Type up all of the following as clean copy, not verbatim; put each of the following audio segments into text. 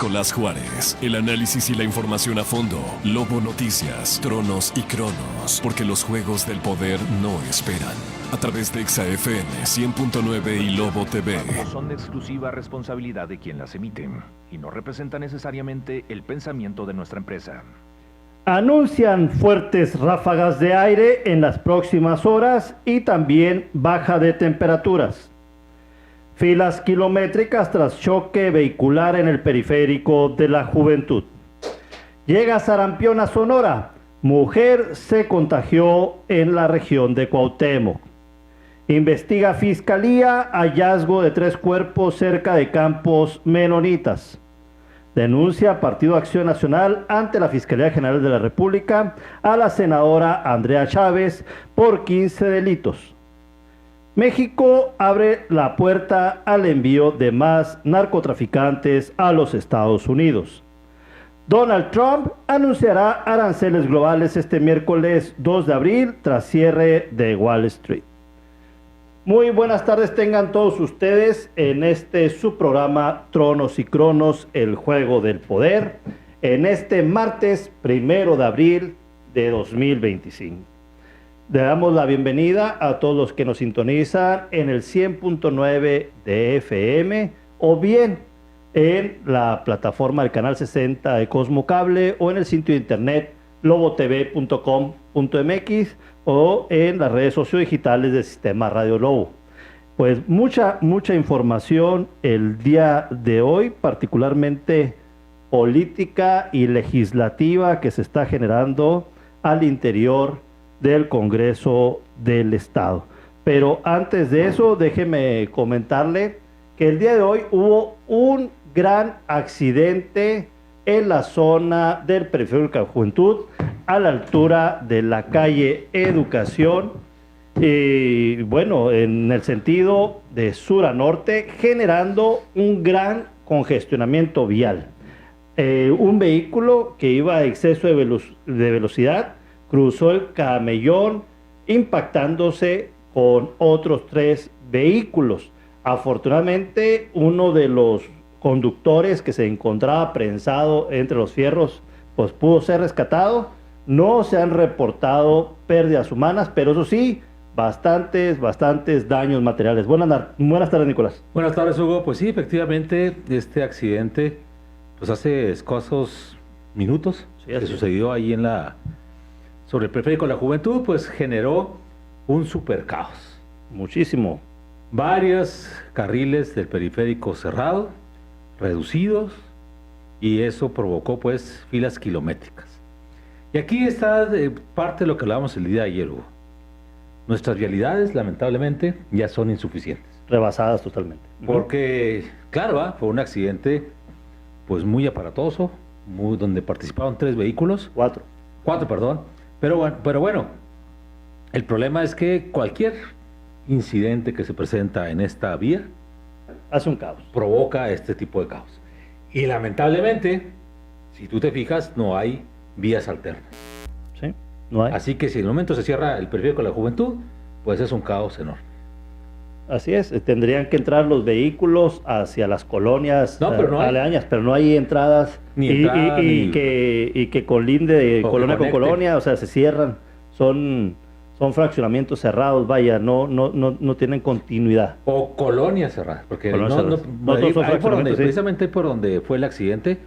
Nicolás Juárez. El análisis y la información a fondo. Lobo Noticias, Tronos y Cronos. Porque los juegos del poder no esperan. A través de XAFM 100.9 y Lobo TV. Son de exclusiva responsabilidad de quien las emite y no representa necesariamente el pensamiento de nuestra empresa. Anuncian fuertes ráfagas de aire en las próximas horas y también baja de temperaturas. Filas kilométricas tras choque vehicular en el periférico de la Juventud. Llega sarampión a Sonora. Mujer se contagió en la región de Cuauhtémoc. Investiga Fiscalía hallazgo de 3 cuerpos cerca de campos menonitas. Denuncia Partido Acción Nacional ante la Fiscalía General de la República a la senadora Andrea Chávez por 15 delitos. México abre la puerta al envío de más narcotraficantes a los Estados Unidos. Donald Trump anunciará aranceles globales este miércoles 2 de abril tras cierre de Wall Street. Muy buenas tardes tengan todos ustedes en este su programa Tronos y Cronos, el juego del poder, en este martes 1 de abril de 2025. Le damos la bienvenida a todos los que nos sintonizan en el 100.9 de FM o bien en la plataforma del canal 60 de Cosmo Cable o en el sitio de internet lobotv.com.mx o en las redes sociodigitales del Sistema Radio Lobo. Pues mucha información el día de hoy, particularmente política y legislativa que se está generando al interior del Congreso del Estado. Pero antes de eso, déjeme comentarle que el día de hoy hubo un gran accidente en la zona del periférico de la Juventud, a la altura de la calle Educación, y bueno, en el sentido de sur a norte, generando un gran congestionamiento vial. Un vehículo que iba a exceso de velocidad cruzó el camellón, impactándose con otros 3 vehículos. Afortunadamente, uno de los conductores que se encontraba prensado entre los fierros, pues pudo ser rescatado. No se han reportado pérdidas humanas, pero eso sí, bastantes daños materiales. Buenas tardes, Nicolás. Buenas tardes, Hugo. Pues sí, efectivamente, este accidente, pues hace escasos minutos que sucedió ahí sobre el periférico de la Juventud, pues generó un super caos. Muchísimo. Varios carriles del periférico cerrados, reducidos, y eso provocó pues filas kilométricas. Y aquí está parte de lo que hablábamos el día de ayer, Hugo. Nuestras vialidades, lamentablemente, ya son insuficientes. Rebasadas totalmente. Porque, claro, fue un accidente pues muy aparatoso, donde participaron 3 vehículos. 4, perdón. Pero bueno, el problema es que cualquier incidente que se presenta en esta vía hace un caos. Provoca este tipo de caos. Y lamentablemente, si tú te fijas, no hay vías alternas. Sí, no hay. Así que si en el momento se cierra el periférico de la Juventud, pues es un caos enorme. Así es, tendrían que entrar los vehículos hacia las colonias aledañas, pero no hay entradas y que colinde de colonia con colonia, o sea, se cierran, son fraccionamientos cerrados, vaya, no tienen continuidad. O colonias cerradas, porque precisamente por donde fue el accidente,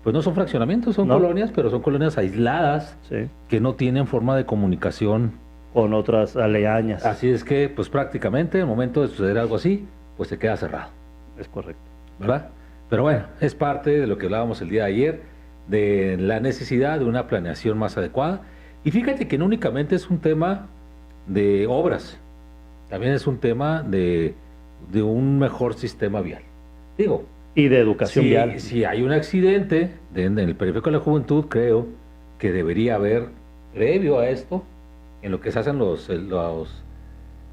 pues no son fraccionamientos, son colonias, pero son colonias aisladas, sí, que no tienen forma de comunicación con otras aledañas. Así es que, pues prácticamente, en el momento de suceder algo así, pues se queda cerrado. Es correcto. ¿Verdad? Pero bueno, es parte de lo que hablábamos el día de ayer, de la necesidad de una planeación más adecuada. Y fíjate que no únicamente es un tema de obras, también es un tema de un mejor sistema vial. Digo, y de educación vial. Si hay un accidente en el periférico de la Juventud, creo que debería haber, previo a esto, en lo que se hacen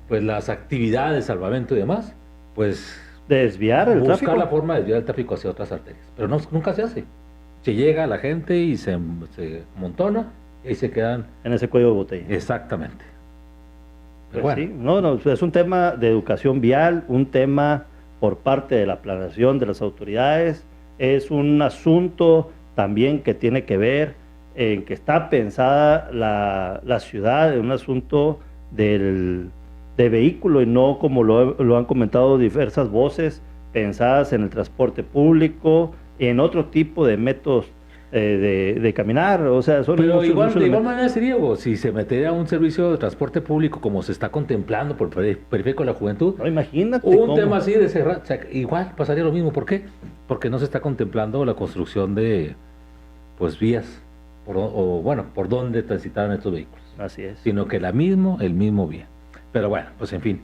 pues las actividades de salvamento y demás, pues desviar el tráfico. Buscar la forma de desviar el tráfico hacia otras arterias. Pero nunca se hace. Se llega a la gente y se amontona y se quedan en ese cuello de botella. Exactamente. Pero pues bueno. Sí, es un tema de educación vial, un tema por parte de la planeación de las autoridades, es un asunto también que tiene que ver en que está pensada la ciudad en un asunto de vehículo y no como lo han comentado diversas voces, pensadas en el transporte público, en otro tipo de métodos de caminar, o sea, son Pero muchos, igual, muchos de igual elementos. manera sería, Hugo, si se metería un servicio de transporte público como se está contemplando por el Periférico de la Juventud, No, imagínate un cómo. tema así de cerrar, o sea, igual pasaría lo mismo. ¿Por qué? Porque no se está contemplando la construcción de, pues, vías, por donde transitaran estos vehículos, Así es. sino que el mismo vía. Pero bueno, pues en fin,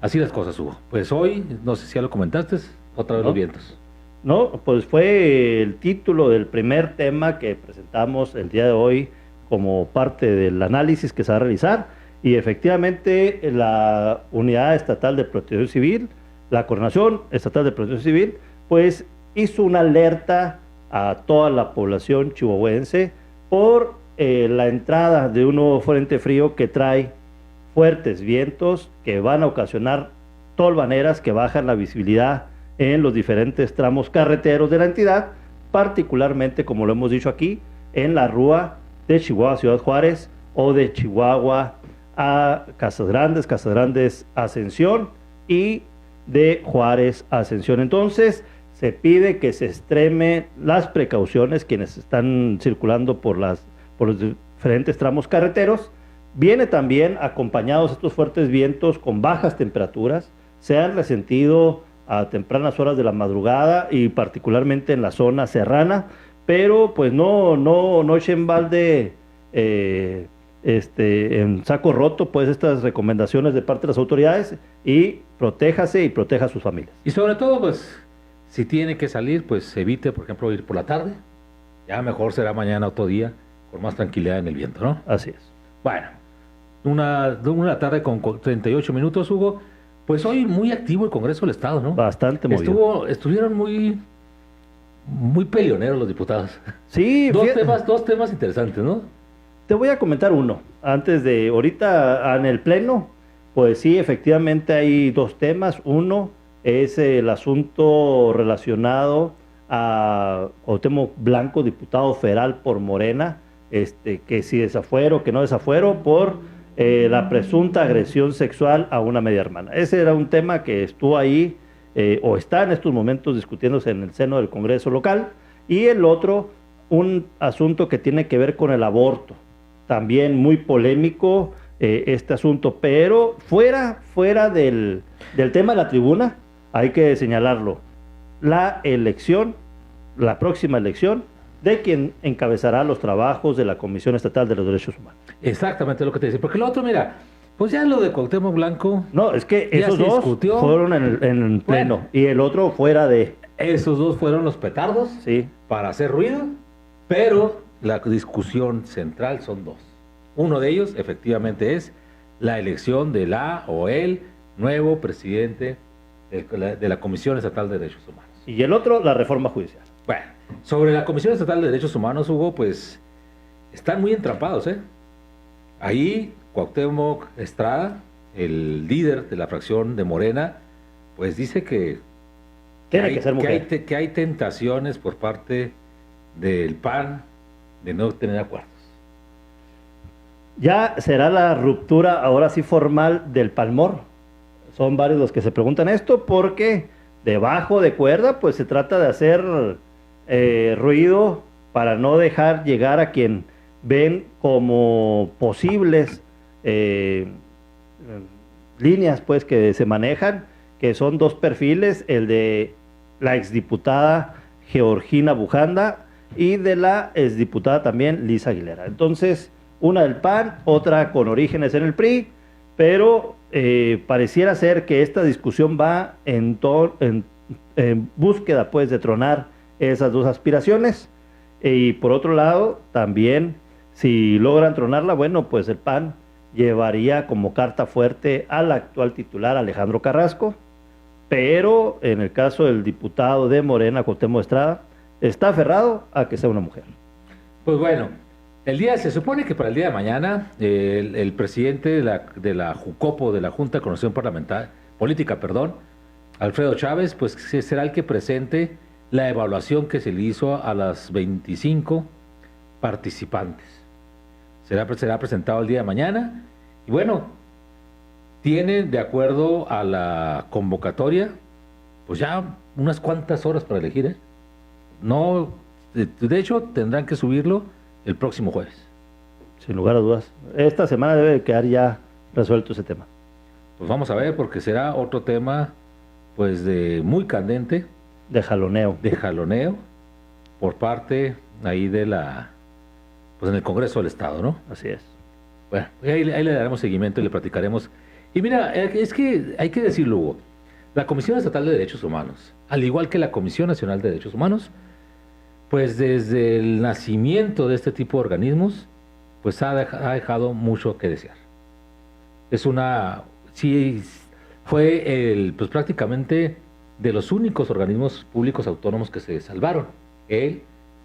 así las cosas, Hugo. Pues hoy, no sé si ya lo comentaste, otra vez No. los vientos. No, pues fue el título del primer tema que presentamos el día de hoy como parte del análisis que se va a realizar y efectivamente la Unidad Estatal de Protección Civil, la Coordinación Estatal de Protección Civil, pues hizo una alerta a toda la población chihuahuense por la entrada de un nuevo frente frío que trae fuertes vientos que van a ocasionar tolvaneras que bajan la visibilidad en los diferentes tramos carreteros de la entidad, particularmente, como lo hemos dicho aquí, en la rúa de Chihuahua Ciudad Juárez o de Chihuahua a Casas Grandes Ascensión y de Juárez Ascensión. Entonces, se pide que se extremen las precauciones quienes están circulando por los diferentes tramos carreteros. Viene también acompañados estos fuertes vientos con bajas temperaturas, se han resentido a tempranas horas de la madrugada y particularmente en la zona serrana, pero pues no echen balde en saco roto pues estas recomendaciones de parte de las autoridades y protéjase y proteja a sus familias. Y sobre todo, pues, si tiene que salir, pues evite, por ejemplo, ir por la tarde. Ya mejor será mañana otro día, con más tranquilidad en el viento, ¿no? Así es. Bueno, una tarde con 38 minutos, Hugo. Pues hoy muy activo el Congreso del Estado, ¿no? Bastante movido. Estuvieron muy peleoneros los diputados. Sí, Dos temas interesantes, ¿no? te voy a comentar uno. Antes de ahorita en el pleno, pues sí, efectivamente hay dos temas. Uno es el asunto relacionado a Cuauhtémoc Blanco, diputado federal por Morena, que si desafuero, que no desafuero, por la presunta agresión sexual a una media hermana. Ese era un tema que estuvo ahí, o está en estos momentos discutiéndose en el seno del Congreso local, y el otro, un asunto que tiene que ver con el aborto. También muy polémico este asunto, pero fuera del tema de la tribuna, hay que señalarlo, la próxima elección de quien encabezará los trabajos de la Comisión Estatal de los Derechos Humanos. Exactamente lo que te decía, porque lo otro, mira, pues ya lo de Cuauhtémoc Blanco, No, es que ya esos se dos discutió. fueron en el pleno, Bueno. y el otro fuera de... esos dos fueron los petardos Sí, para hacer ruido, pero la discusión central son dos. Uno de ellos, efectivamente, es la elección de la o el nuevo presidente de la Comisión Estatal de Derechos Humanos. y el otro, la reforma judicial. Bueno, sobre la Comisión Estatal de Derechos Humanos, Hugo, pues están muy entrampados, ¿eh? Ahí Cuauhtémoc Estrada, el líder de la fracción de Morena, pues dice que Tiene que ser mujer. que hay tentaciones por parte del PAN de no tener acuerdos. Ya será la ruptura, ahora sí formal, del Palmor. Son varios los que se preguntan esto, porque debajo de cuerda, pues se trata de hacer ruido para no dejar llegar a quien ven como posibles líneas, pues, que se manejan, que son dos perfiles, el de la exdiputada Georgina Bujanda y de la exdiputada también Lisa Aguilera. Entonces, una del PAN, otra con orígenes en el PRI, pero pareciera ser que esta discusión va en búsqueda, pues, de tronar esas dos aspiraciones. Y por otro lado, también, si logran tronarla, bueno, pues el PAN llevaría como carta fuerte al actual titular Alejandro Carrasco, pero en el caso del diputado de Morena, Cuauhtémoc Estrada, está aferrado a que sea una mujer. Pues bueno, se supone que para el día de mañana el presidente de la JUCOPO, de la Junta de Coordinación Política, Alfredo Chávez, pues será el que presente la evaluación que se le hizo a las 25 participantes. Será presentado el día de mañana. Y bueno, tiene, de acuerdo a la convocatoria, pues ya unas cuantas horas para elegir, ¿eh? No, de hecho, tendrán que subirlo el próximo jueves. Sin lugar a dudas. Esta semana debe quedar ya resuelto ese tema. Pues vamos a ver, porque será otro tema, pues, de muy candente. De jaloneo. De jaloneo por parte ahí de pues en el Congreso del Estado, ¿no? Así es. Bueno, ahí le daremos seguimiento y le platicaremos. Y mira, es que hay que decirlo, Hugo, la Comisión Estatal de Derechos Humanos, al igual que la Comisión Nacional de Derechos Humanos, pues desde el nacimiento de este tipo de organismos, pues ha dejado mucho que desear. Sí, fue pues prácticamente de los únicos organismos públicos autónomos que se salvaron.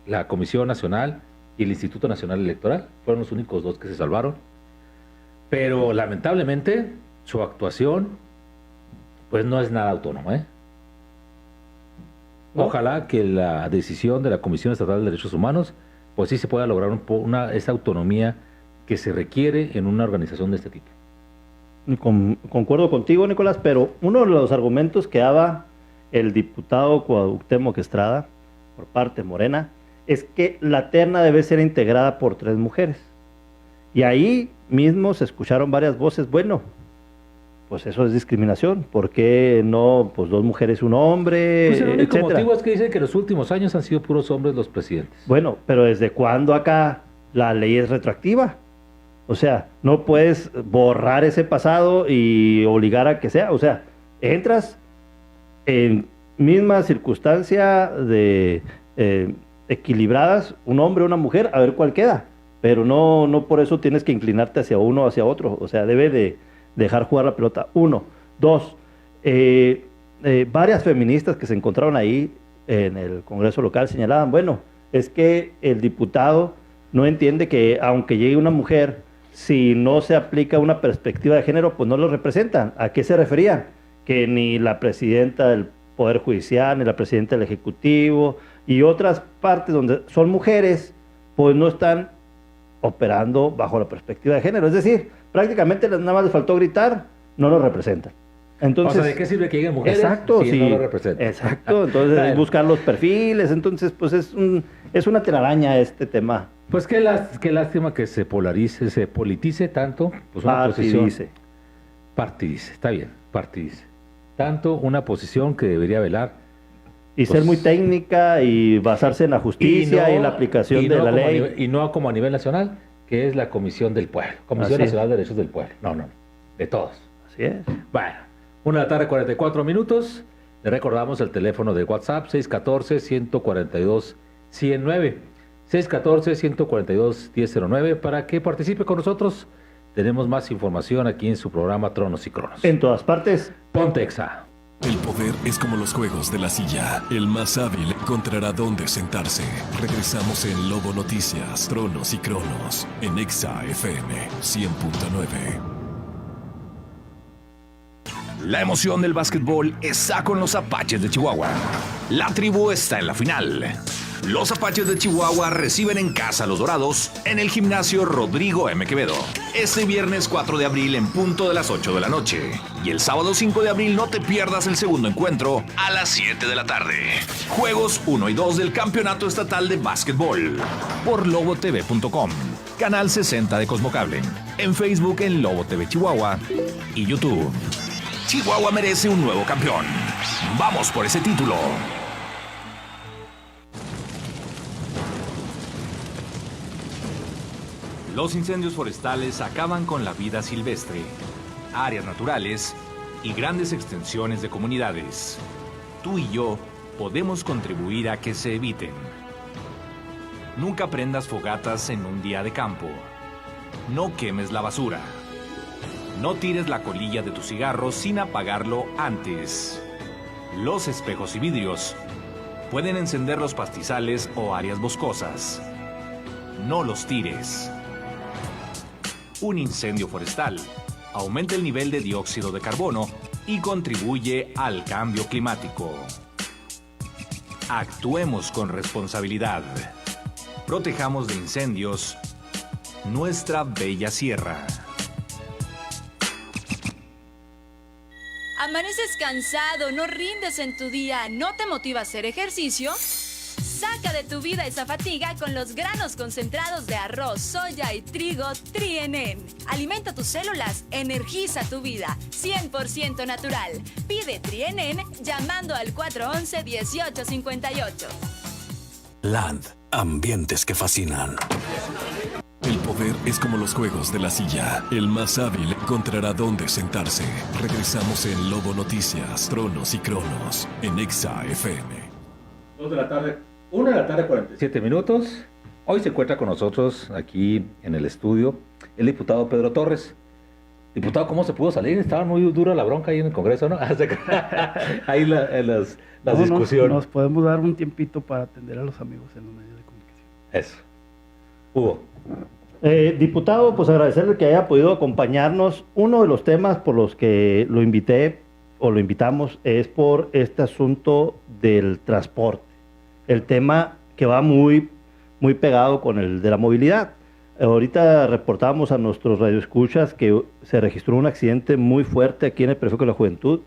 La Comisión Nacional y el Instituto Nacional Electoral fueron los únicos dos que se salvaron. Pero lamentablemente su actuación pues no es nada autónoma, ¿eh? Ojalá que la decisión de la Comisión Estatal de Derechos Humanos pues sí se pueda lograr esa autonomía que se requiere en una organización de este tipo. Concuerdo contigo, Nicolás, pero uno de los argumentos que daba el diputado Cuauhtémoc Estrada por parte de Morena es que la terna debe ser integrada por 3 mujeres. Y ahí mismo se escucharon varias voces, bueno, pues eso es discriminación, ¿por qué no, pues 2 mujeres, 1 hombre, pues el único etcétera? motivo es que dicen que en los últimos años han sido puros hombres los presidentes. Bueno, pero ¿desde cuándo acá la ley es retroactiva? O sea, no puedes borrar ese pasado y obligar a que sea, o sea, entras en misma circunstancia de equilibradas, un hombre, una mujer, a ver cuál queda, pero no por eso tienes que inclinarte hacia uno o hacia otro, o sea, debe de dejar jugar la pelota. 1, 2, varias feministas que se encontraron ahí en el Congreso local señalaban, bueno, es que el diputado no entiende que aunque llegue una mujer, si no se aplica una perspectiva de género, pues no lo representan. ¿A qué se refería? Que ni la presidenta del Poder Judicial, ni la presidenta del Ejecutivo y otras partes donde son mujeres, pues no están operando bajo la perspectiva de género. Es decir, prácticamente nada más les faltó gritar, no lo representan. Entonces, o sea, ¿de qué sirve que lleguen mujeres exacto, si sí, no lo representan? Exacto, entonces es buscar los perfiles, entonces pues es una telaraña este tema. Pues qué lástima que se polarice, se politice tanto, pues una posición partidice, está bien, partidice. Tanto una posición que debería velar y pues, ser muy técnica y basarse en la justicia y en la aplicación de la ley. Y no como a nivel nacional, que es la Comisión del Pueblo, Comisión Nacional de Derechos del Pueblo. No, de todos. Así es. Bueno, 1:44 p.m. Le recordamos el teléfono de WhatsApp, 614-142-109. 614-142-1009 para que participe con nosotros. Tenemos más información aquí en su programa Tronos y Cronos. En todas partes, Ponte Exa. El poder es como los juegos de la silla. El más hábil encontrará dónde sentarse. Regresamos en Lobo Noticias, Tronos y Cronos, en Exa FM 100.9. La emoción del básquetbol está con los Apaches de Chihuahua. La tribu está en la final. Los Apaches de Chihuahua reciben en casa a los Dorados en el gimnasio Rodrigo M. Quevedo. Este viernes 4 de abril en punto de las 8 de la noche. Y el sábado 5 de abril no te pierdas el segundo encuentro a las 7 de la tarde. Juegos 1 y 2 del Campeonato Estatal de Básquetbol. Por lobotv.com. Canal 60 de Cosmocable. En Facebook en Lobo TV Chihuahua. Y YouTube. Chihuahua merece un nuevo campeón. Vamos por ese título. Los incendios forestales acaban con la vida silvestre, áreas naturales y grandes extensiones de comunidades. Tú y yo podemos contribuir a que se eviten. Nunca prendas fogatas en un día de campo. No quemes la basura. No tires la colilla de tu cigarro sin apagarlo antes. Los espejos y vidrios pueden encender los pastizales o áreas boscosas. No los tires. Un incendio forestal aumenta el nivel de dióxido de carbono y contribuye al cambio climático. Actuemos con responsabilidad. Protejamos de incendios nuestra bella sierra. ¿Amaneces cansado, no rindes en tu día, no te motiva a hacer ejercicio? Saca de tu vida esa fatiga con los granos concentrados de arroz, soya y trigo Tri-En-En. Alimenta tus células, energiza tu vida, 100% natural. Pide Tri-En-En llamando al 411-1858. Land, ambientes que fascinan. El poder es como los juegos de la silla. El más hábil encontrará dónde sentarse. Regresamos en Lobo Noticias, Tronos y Cronos, en Exa FM. 2 de la tarde, 1 de la tarde, 47 minutos. Hoy se encuentra con nosotros aquí en el estudio el diputado Pedro Torres. Diputado, ¿cómo se pudo salir? Estaba muy dura la bronca ahí en el Congreso, ¿no? Ahí las discusiones. Nos podemos dar un tiempito para atender a los amigos en los medios de comunicación. Eso. Hugo. Diputado, pues agradecerle que haya podido acompañarnos. Uno de los temas por los que lo invité o lo invitamos es por este asunto del transporte. El tema que va muy pegado con el de la movilidad. Ahorita reportábamos a nuestros radioescuchas que se registró un accidente muy fuerte aquí en el Periférico de la Juventud,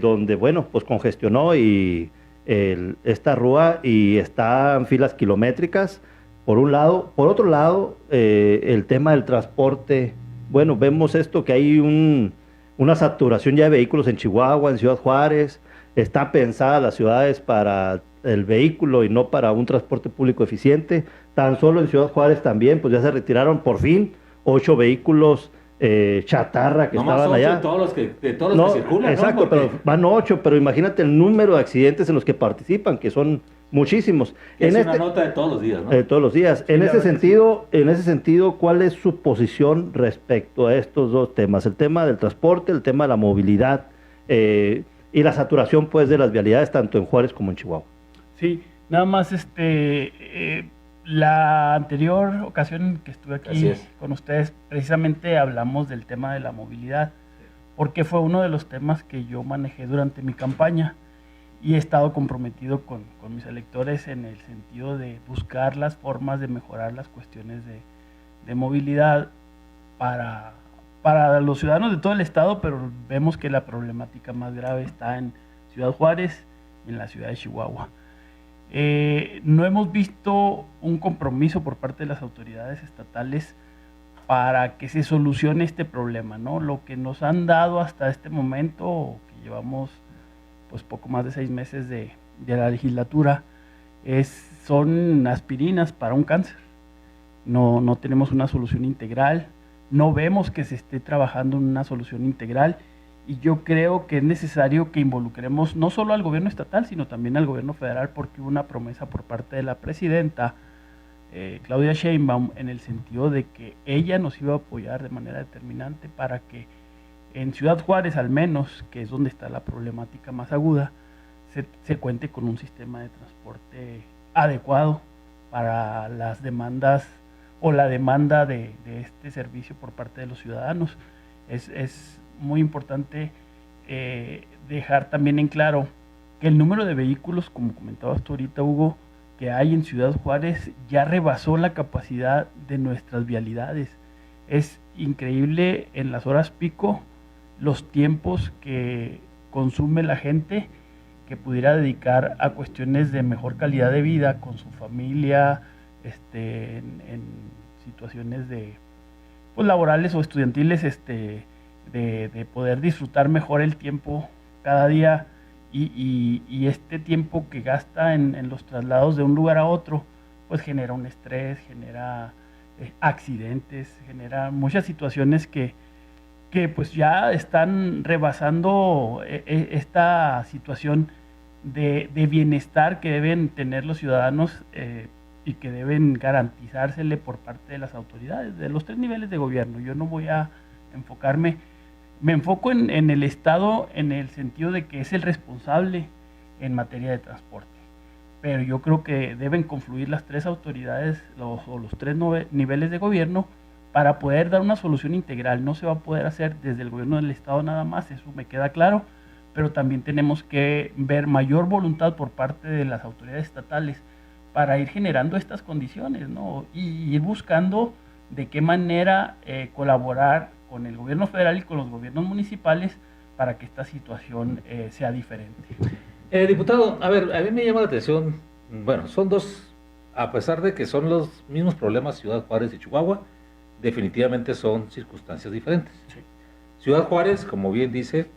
donde, bueno, pues congestionó esta rúa y están filas kilométricas, por un lado. Por otro lado, el tema del transporte, bueno, vemos esto que hay una saturación ya de vehículos en Chihuahua, en Ciudad Juárez. Están pensadas las ciudades para el vehículo y no para un transporte público eficiente. Tan solo en Ciudad Juárez también, pues ya se retiraron por fin 8 vehículos chatarra que estaban allá. De todos los que circulan, exacto, ¿no? pero van 8, pero imagínate el número de accidentes en los que participan, que son muchísimos. Es una nota de todos los días, ¿no? Todos los días. Sí, en ese sentido, ¿cuál es su posición respecto a estos dos temas? El tema del transporte, el tema de la movilidad y la saturación, pues, de las vialidades tanto en Juárez como en Chihuahua. Sí, nada más la anterior ocasión que estuve aquí con ustedes, precisamente hablamos del tema de la movilidad, porque fue uno de los temas que yo manejé durante mi campaña y he estado comprometido con mis electores en el sentido de buscar las formas de mejorar las cuestiones de movilidad para los ciudadanos de todo el estado, pero vemos que la problemática más grave está en Ciudad Juárez y en la ciudad de Chihuahua. No hemos visto un compromiso por parte de las autoridades estatales para que se solucione este problema, ¿no? Lo que nos han dado hasta este momento, que llevamos pues poco más de 6 meses de la legislatura, son aspirinas para un cáncer. No tenemos una solución integral, no vemos que se esté trabajando en una solución integral. Y yo creo que es necesario que involucremos no solo al gobierno estatal, sino también al gobierno federal, porque hubo una promesa por parte de la presidenta Claudia Sheinbaum en el sentido de que ella nos iba a apoyar de manera determinante para que en Ciudad Juárez, al menos, que es donde está la problemática más aguda, se cuente con un sistema de transporte adecuado para las demandas o la demanda de este servicio por parte de los ciudadanos. Es muy importante dejar también en claro que el número de vehículos, como comentabas tú ahorita, Hugo, que hay en Ciudad Juárez ya rebasó la capacidad de nuestras vialidades. Es increíble en las horas pico los tiempos que consume la gente que pudiera dedicar a cuestiones de mejor calidad de vida con su familia, en situaciones de pues laborales o estudiantiles, de poder disfrutar mejor el tiempo cada día y este tiempo que gasta en los traslados de un lugar a otro, pues genera un estrés, genera accidentes, genera muchas situaciones que pues ya están rebasando esta situación de bienestar que deben tener los ciudadanos y que deben garantizársele por parte de las autoridades, de los 3 niveles de gobierno. Yo no voy a me enfoco en el Estado en el sentido de que es el responsable en materia de transporte, pero yo creo que deben confluir las 3 autoridades o los 3 niveles de gobierno para poder dar una solución integral. No se va a poder hacer desde el gobierno del Estado nada más, eso me queda claro, pero también tenemos que ver mayor voluntad por parte de las autoridades estatales para ir generando estas condiciones, ¿no? Y ir buscando de qué manera colaborar con el gobierno federal y con los gobiernos municipales para que esta situación sea diferente. Diputado, a ver, a mí me llama la atención, bueno, son dos, a pesar de que son los mismos problemas Ciudad Juárez y Chihuahua, definitivamente son circunstancias diferentes. Sí. Ciudad Juárez, como bien dice,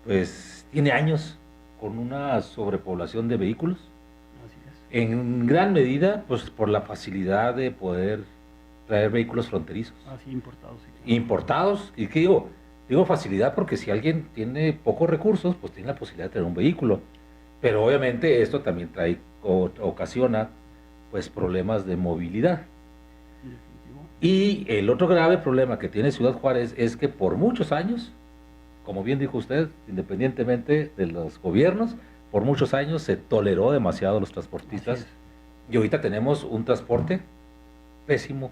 pues tiene años con una sobrepoblación de vehículos, Así es. en gran medida pues por la facilidad de poder traer vehículos fronterizos, Así importados. Sí. importados, y que digo facilidad porque si alguien tiene pocos recursos, pues tiene la posibilidad de tener un vehículo, pero obviamente esto también ocasiona pues problemas de movilidad. Definitivo. Y el otro grave problema que tiene Ciudad Juárez es que por muchos años, como bien dijo usted, independientemente de los gobiernos, por muchos años se toleró demasiado a los transportistas y ahorita tenemos un transporte pésimo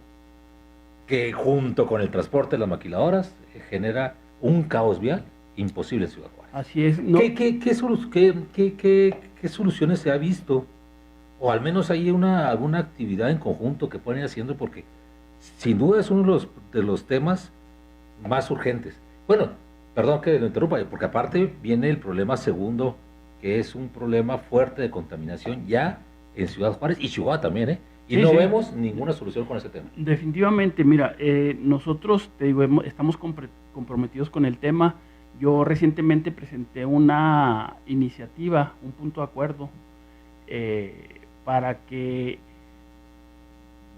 que junto con el transporte de las maquiladoras genera un caos vial imposible en Ciudad Juárez. Así es. No, ¿Qué soluciones se ha visto? O al menos hay alguna actividad en conjunto que pueden ir haciendo, porque sin duda es uno de los temas más urgentes. Bueno, perdón que lo interrumpa, porque aparte viene el problema segundo, que es un problema fuerte de contaminación ya en Ciudad Juárez y Chihuahua también, y Sí, no sí. vemos ninguna solución con ese tema. Definitivamente, mira, nosotros, te digo, estamos comprometidos con el tema. Yo recientemente presenté una iniciativa, un punto de acuerdo, para que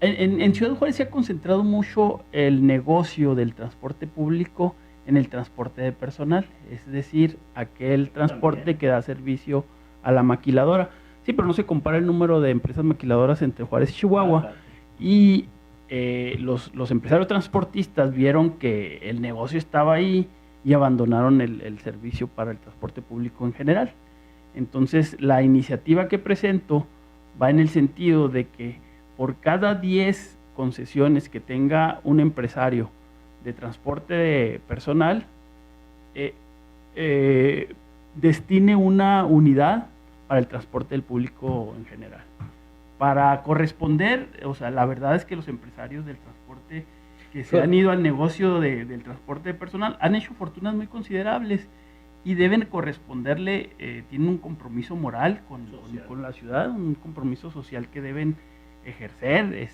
en Ciudad Juárez se ha concentrado mucho el negocio del transporte público en el transporte de personal, es decir, aquel transporte También. que da servicio a la maquiladora. Sí, pero no se compara el número de empresas maquiladoras entre Juárez y Chihuahua. Y los empresarios transportistas vieron que el negocio estaba ahí y abandonaron el servicio para el transporte público en general. Entonces, la iniciativa que presento va en el sentido de que por cada 10 concesiones que tenga un empresario de transporte de personal, destine una unidad para el transporte del público en general. Para corresponder, o sea, la verdad es que los empresarios del transporte que se han ido al negocio del transporte de personal han hecho fortunas muy considerables y deben corresponderle, tienen un compromiso moral con la ciudad, un compromiso social que deben ejercer,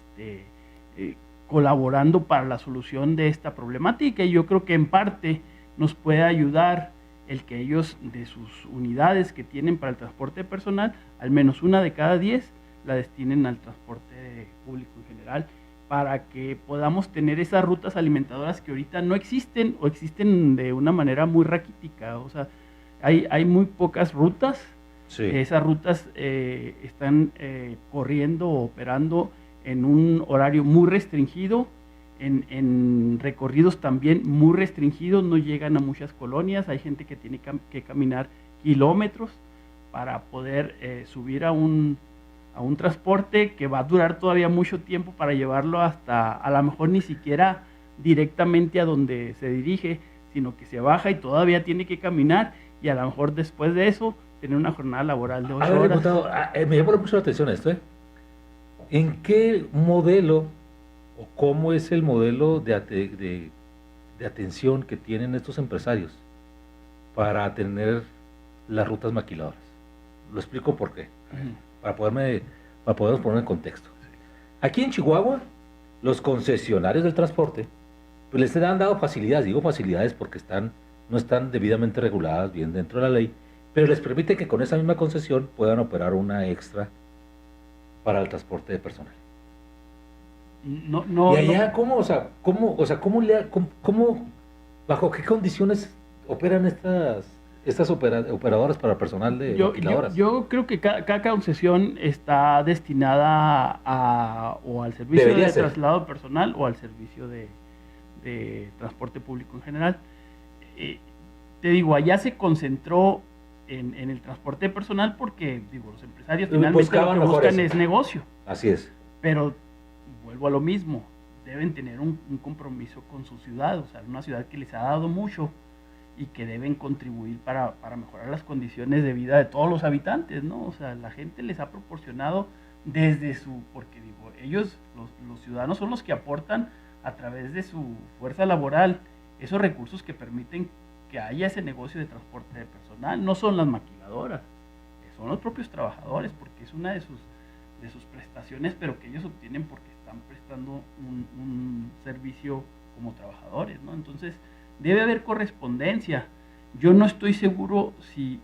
colaborando para la solución de esta problemática, y yo creo que en parte nos puede ayudar el que ellos, de sus unidades que tienen para el transporte personal, al menos una de cada 10 la destinen al transporte público en general, para que podamos tener esas rutas alimentadoras que ahorita no existen o existen de una manera muy raquítica. O sea, hay muy pocas rutas. Sí. Esas rutas están corriendo o operando en un horario muy restringido, en recorridos también muy restringidos, no llegan a muchas colonias, hay gente que tiene que caminar kilómetros para poder subir a un transporte que va a durar todavía mucho tiempo para llevarlo hasta, a lo mejor ni siquiera directamente a donde se dirige, sino que se baja y todavía tiene que caminar, y a lo mejor después de eso tener una jornada laboral de 8 A ver, horas. diputado, me llamó mucho la atención esto, ¿En qué modelo o cómo es el modelo de atención que tienen estos empresarios para atender las rutas maquiladoras? Lo explico por qué, para podernos poner en contexto. Aquí en Chihuahua, los concesionarios del transporte pues les han dado facilidades, digo facilidades porque no están debidamente reguladas bien dentro de la ley, pero les permite que con esa misma concesión puedan operar una extra para el transporte de personal. No, y allá, ¿cómo, bajo qué condiciones operan estas operadoras para personal de maquiladoras? Yo creo que cada concesión está destinada o al servicio Debería de ser. traslado personal o al servicio de transporte público en general. Te digo, allá se concentró en el transporte personal porque, digo, los empresarios finalmente Buscaban lo que mejor buscan eso. es negocio. Así es. Pero vuelvo a lo mismo, deben tener un compromiso con su ciudad, o sea, una ciudad que les ha dado mucho y que deben contribuir para mejorar las condiciones de vida de todos los habitantes, ¿no? O sea, la gente les ha proporcionado desde porque digo, ellos, los ciudadanos son los que aportan a través de su fuerza laboral esos recursos que permiten que haya ese negocio de transporte de personal. No son las maquiladoras, son los propios trabajadores, porque es una de sus prestaciones, pero que ellos obtienen porque están prestando un servicio como trabajadores, ¿no? Entonces, debe haber correspondencia. Yo no estoy seguro si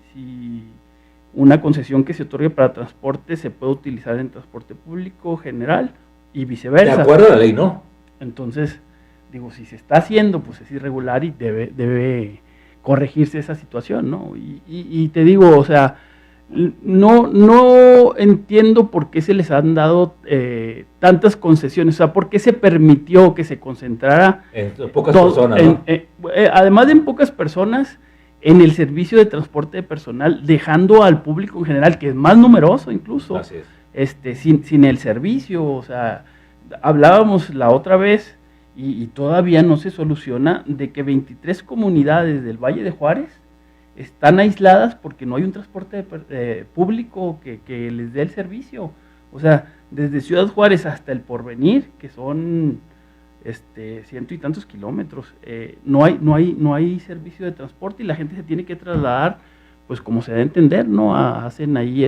una concesión que se otorgue para transporte se puede utilizar en transporte público general y viceversa. De acuerdo a la ley, ¿no? Entonces, digo, si se está haciendo, pues es irregular y debe corregirse esa situación, ¿no? Y te digo, o sea, no entiendo por qué se les han dado tantas concesiones, o sea, por qué se permitió que se concentrara en pocas personas, ¿no? Además de en pocas personas, en el servicio de transporte de personal, dejando al público en general, que es más numeroso incluso, Así es. sin el servicio. O sea, hablábamos la otra vez y todavía no se soluciona de que 23 comunidades del Valle de Juárez están aisladas porque no hay un transporte público que les dé el servicio. O sea, desde Ciudad Juárez hasta El Porvenir, que son ciento y tantos kilómetros, no hay servicio de transporte y la gente se tiene que trasladar, pues como se debe entender, ¿no? Hacen ahí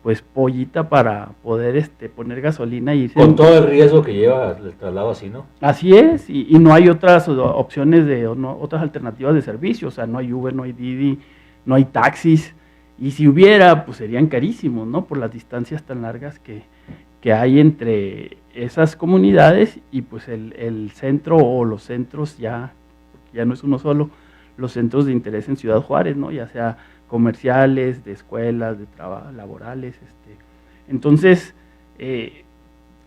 pues pollita para poder poner gasolina y irse. Con todo el riesgo que lleva el traslado así, ¿no? Así es, y no hay otras opciones otras alternativas de servicio. O sea, no hay Uber, no hay Didi, no hay taxis, y si hubiera, pues serían carísimos, ¿no? Por las distancias tan largas que hay entre esas comunidades y pues el centro o los centros, ya no es uno solo, los centros de interés en Ciudad Juárez, ¿no? Ya sea comerciales, de escuelas, de trabajo, laborales. Entonces,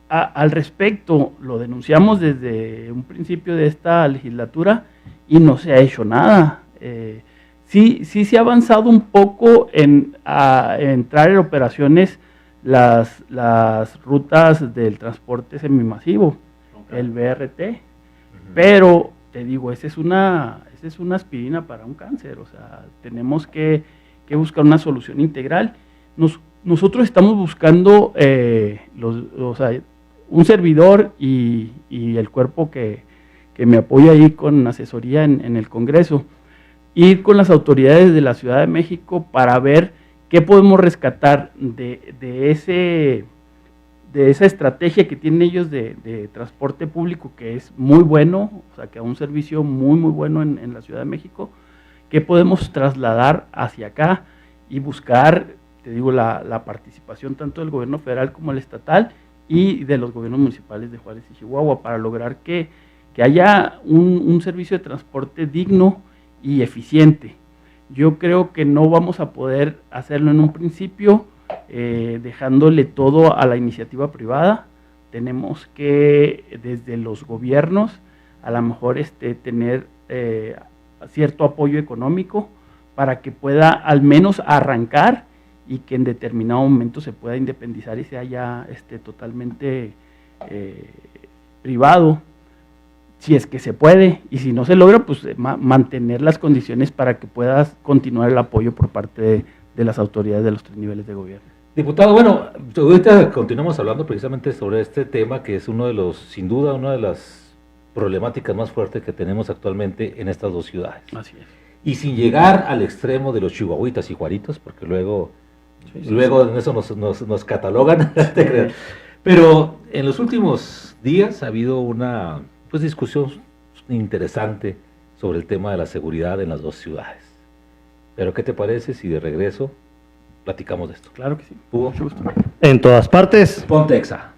al respecto, lo denunciamos desde un principio de esta legislatura y no se ha hecho nada. Sí se ha avanzado un poco en entrar en operaciones las rutas del transporte semimasivo, el BRT, pero te digo, esa es una aspirina para un cáncer. O sea, tenemos que buscar una solución integral. Nosotros estamos buscando un servidor y el cuerpo que me apoya ahí con asesoría en el Congreso, ir con las autoridades de la Ciudad de México para ver qué podemos rescatar de esa estrategia que tienen ellos de transporte público, que es muy bueno, o sea, que es un servicio muy, muy bueno en la Ciudad de México, qué podemos trasladar hacia acá y buscar, te digo, la participación tanto del gobierno federal como el estatal y de los gobiernos municipales de Juárez y Chihuahua para lograr que haya un servicio de transporte digno y eficiente. Yo creo que no vamos a poder hacerlo en un principio dejándole todo a la iniciativa privada. Tenemos que, desde los gobiernos, a lo mejor tener cierto apoyo económico para que pueda al menos arrancar y que en determinado momento se pueda independizar y sea ya totalmente privado, si es que se puede, y si no se logra, pues mantener las condiciones para que pueda continuar el apoyo por parte de las autoridades de los 3 niveles de gobierno. Diputado, bueno, ahorita continuamos hablando precisamente sobre este tema, que es sin duda, una de las problemáticas más fuertes que tenemos actualmente en estas dos ciudades. Así es. Y sin llegar al extremo de los chihuahuitas y juaritos, porque luego en eso nos catalogan, pero en los últimos días ha habido una discusión interesante sobre el tema de la seguridad en las dos ciudades. Pero ¿qué te parece si de regreso platicamos de esto? Claro que sí. Hugo. Mucho gusto. En todas partes. Ponte Exa.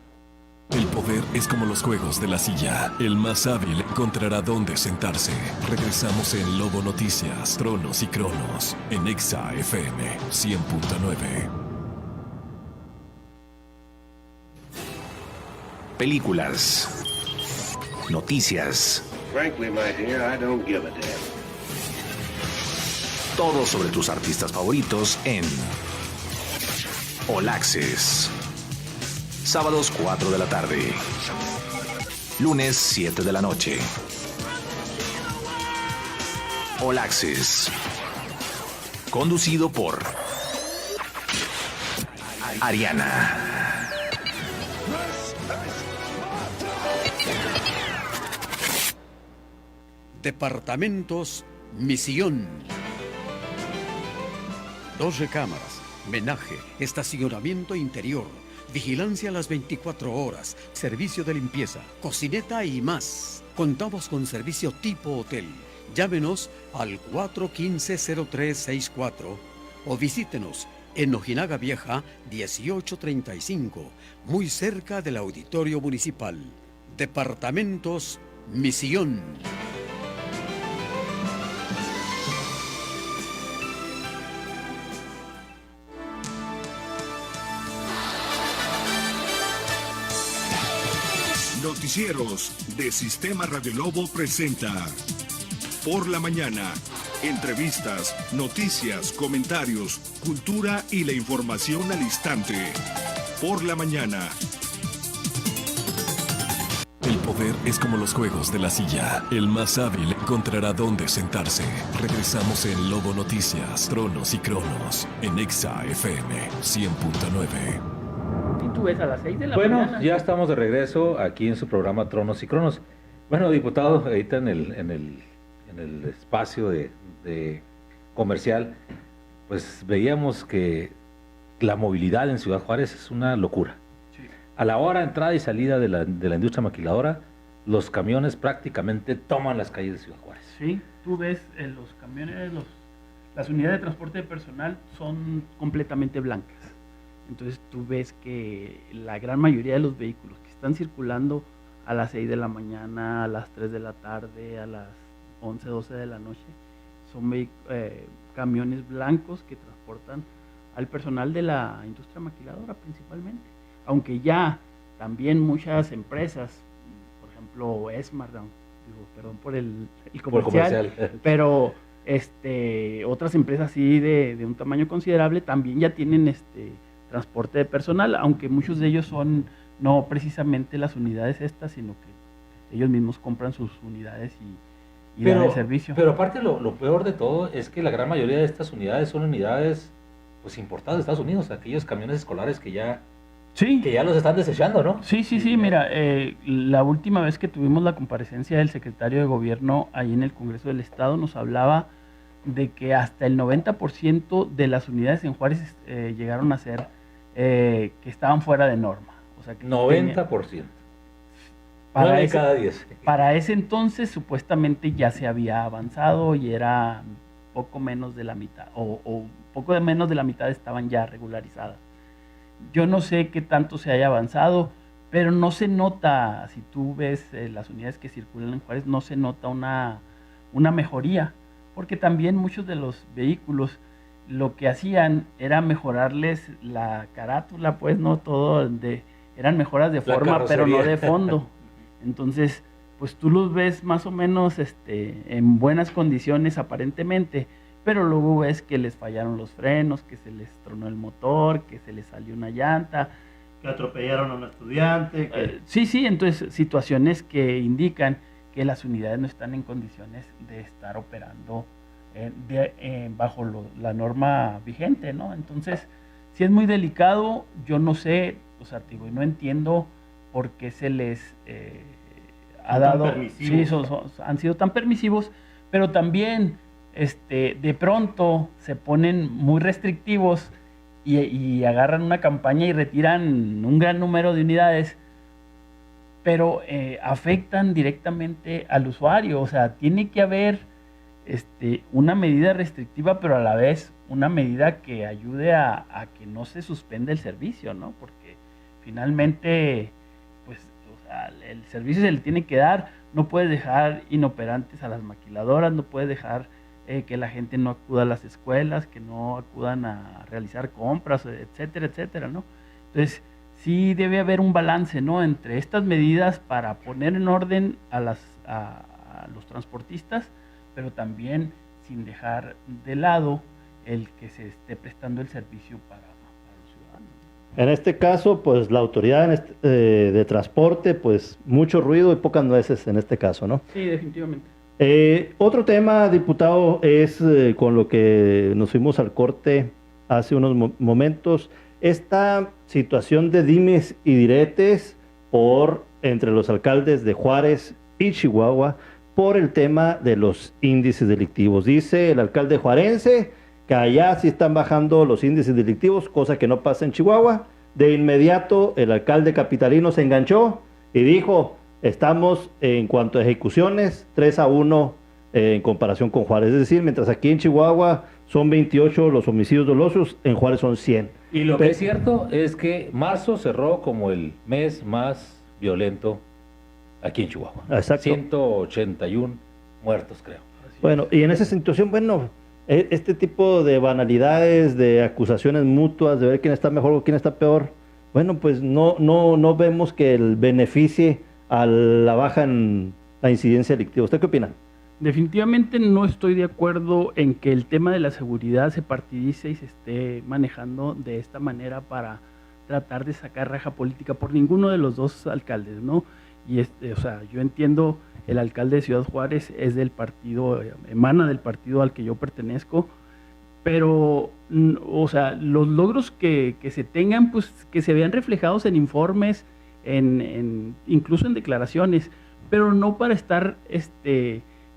El poder es como los juegos de la silla. El más hábil encontrará dónde sentarse. Regresamos en Lobo Noticias, Tronos y Cronos, en Exa FM 100.9. Películas. Noticias. Frankly, my dear, I don't give a damn. Todo sobre tus artistas favoritos en All Access. Sábados 4 de la tarde. Lunes 7 de la noche. All Access. Conducido por Ariana. Departamentos Misión. 2 recámaras, menaje, estacionamiento interior, vigilancia a las 24 horas, servicio de limpieza, cocineta y más. Contamos con servicio tipo hotel. Llámenos al 415-0364 o visítenos en Ojinaga Vieja 1835, muy cerca del Auditorio Municipal. Departamentos Misión. Noticieros de Sistema Radio Lobo presenta Por la Mañana. Entrevistas, noticias, comentarios, cultura y la información al instante. Por la Mañana. El poder es como los juegos de la silla. El más hábil encontrará dónde sentarse. Regresamos en Lobo Noticias, Tronos y Cronos, en Exa FM 100.9. Tú ves a las 6 de la Bueno, mañana. ya estamos de regreso aquí en su programa Tronos y Cronos. Bueno, diputado, ahorita en el espacio de comercial, pues veíamos que la movilidad en Ciudad Juárez es una locura. Sí. A la hora de entrada y salida de la industria maquiladora, los camiones prácticamente toman las calles de Ciudad Juárez. Sí, tú ves los camiones, las unidades de transporte de personal son completamente blancas. Entonces tú ves que la gran mayoría de los vehículos que están circulando a las 6 de la mañana, a las 3 de la tarde, a las 11, 12 de la noche, son camiones blancos que transportan al personal de la industria maquiladora principalmente. Aunque ya también muchas empresas, por ejemplo Esmar, perdón por el comercial, pero otras empresas sí de un tamaño considerable también ya tienen transporte de personal, aunque muchos de ellos son no precisamente las unidades estas, sino que ellos mismos compran sus unidades y dan el servicio. Pero aparte lo peor de todo es que la gran mayoría de estas unidades son unidades pues importadas de Estados Unidos, aquellos camiones escolares que ya los están desechando, ¿no? Sí, mira, la última vez que tuvimos la comparecencia del secretario de Gobierno ahí en el Congreso del Estado nos hablaba de que hasta el 90% de las unidades en Juárez llegaron a ser que estaban fuera de norma. O sea, que 90%. Cada 10. Para ese entonces supuestamente ya se había avanzado y era poco menos de la mitad, o poco de menos de la mitad estaban ya regularizadas. Yo no sé qué tanto se haya avanzado, pero no se nota, si tú ves las unidades que circulan en Juárez, no se nota una mejoría, porque también muchos de los vehículos lo que hacían era mejorarles la carátula, pues no todo, eran mejoras de forma, pero no de fondo. Entonces, pues tú los ves más o menos en buenas condiciones aparentemente, pero luego ves que les fallaron los frenos, que se les tronó el motor, que se les salió una llanta, que atropellaron a un estudiante. Sí, entonces situaciones que indican que las unidades no están en condiciones de estar operando bajo la norma vigente, ¿no? Entonces, si es muy delicado, yo no sé, o sea, no entiendo por qué se les ha dado, sí, han sido tan permisivos, pero también de pronto se ponen muy restrictivos y agarran una campaña y retiran un gran número de unidades, pero afectan directamente al usuario. O sea, tiene que haber una medida restrictiva, pero a la vez una medida que ayude a que no se suspenda el servicio, ¿no? Porque finalmente, pues, o sea, el servicio se le tiene que dar. No puedes dejar inoperantes a las maquiladoras, no puedes dejar que la gente no acuda a las escuelas, que no acudan a realizar compras, etcétera, etcétera, ¿no? Entonces, sí debe haber un balance, ¿no?, entre estas medidas para poner en orden a los transportistas, pero también sin dejar de lado el que se esté prestando el servicio para los ciudadanos. En este caso, pues la autoridad de transporte, pues mucho ruido y pocas nueces en este caso, ¿no? Sí, definitivamente. Otro tema, diputado, es con lo que nos fuimos al corte hace unos momentos, esta situación de dimes y diretes entre los alcaldes de Juárez y Chihuahua por el tema de los índices delictivos. Dice el alcalde juarense que allá sí están bajando los índices delictivos, cosa que no pasa en Chihuahua. De inmediato el alcalde capitalino se enganchó y dijo: estamos en cuanto a ejecuciones 3-1 en comparación con Juárez. Es decir, mientras aquí en Chihuahua son 28 los homicidios dolosos, en Juárez son 100. Y lo que es cierto es que marzo cerró como el mes más violento aquí en Chihuahua. Exacto. 181 muertos, creo. Bueno, y en esa situación, bueno, este tipo de banalidades, de acusaciones mutuas, de ver quién está mejor o quién está peor, bueno, pues no vemos que el beneficie a la baja en la incidencia delictiva. ¿Usted qué opina? Definitivamente no estoy de acuerdo en que el tema de la seguridad se partidice y se esté manejando de esta manera para tratar de sacar raja política por ninguno de los dos alcaldes, ¿no? Y o sea, yo entiendo, el alcalde de Ciudad Juárez es del partido, emana del partido al que yo pertenezco, pero, o sea, los logros que se tengan, pues que se vean reflejados en informes, incluso en declaraciones, pero no para estar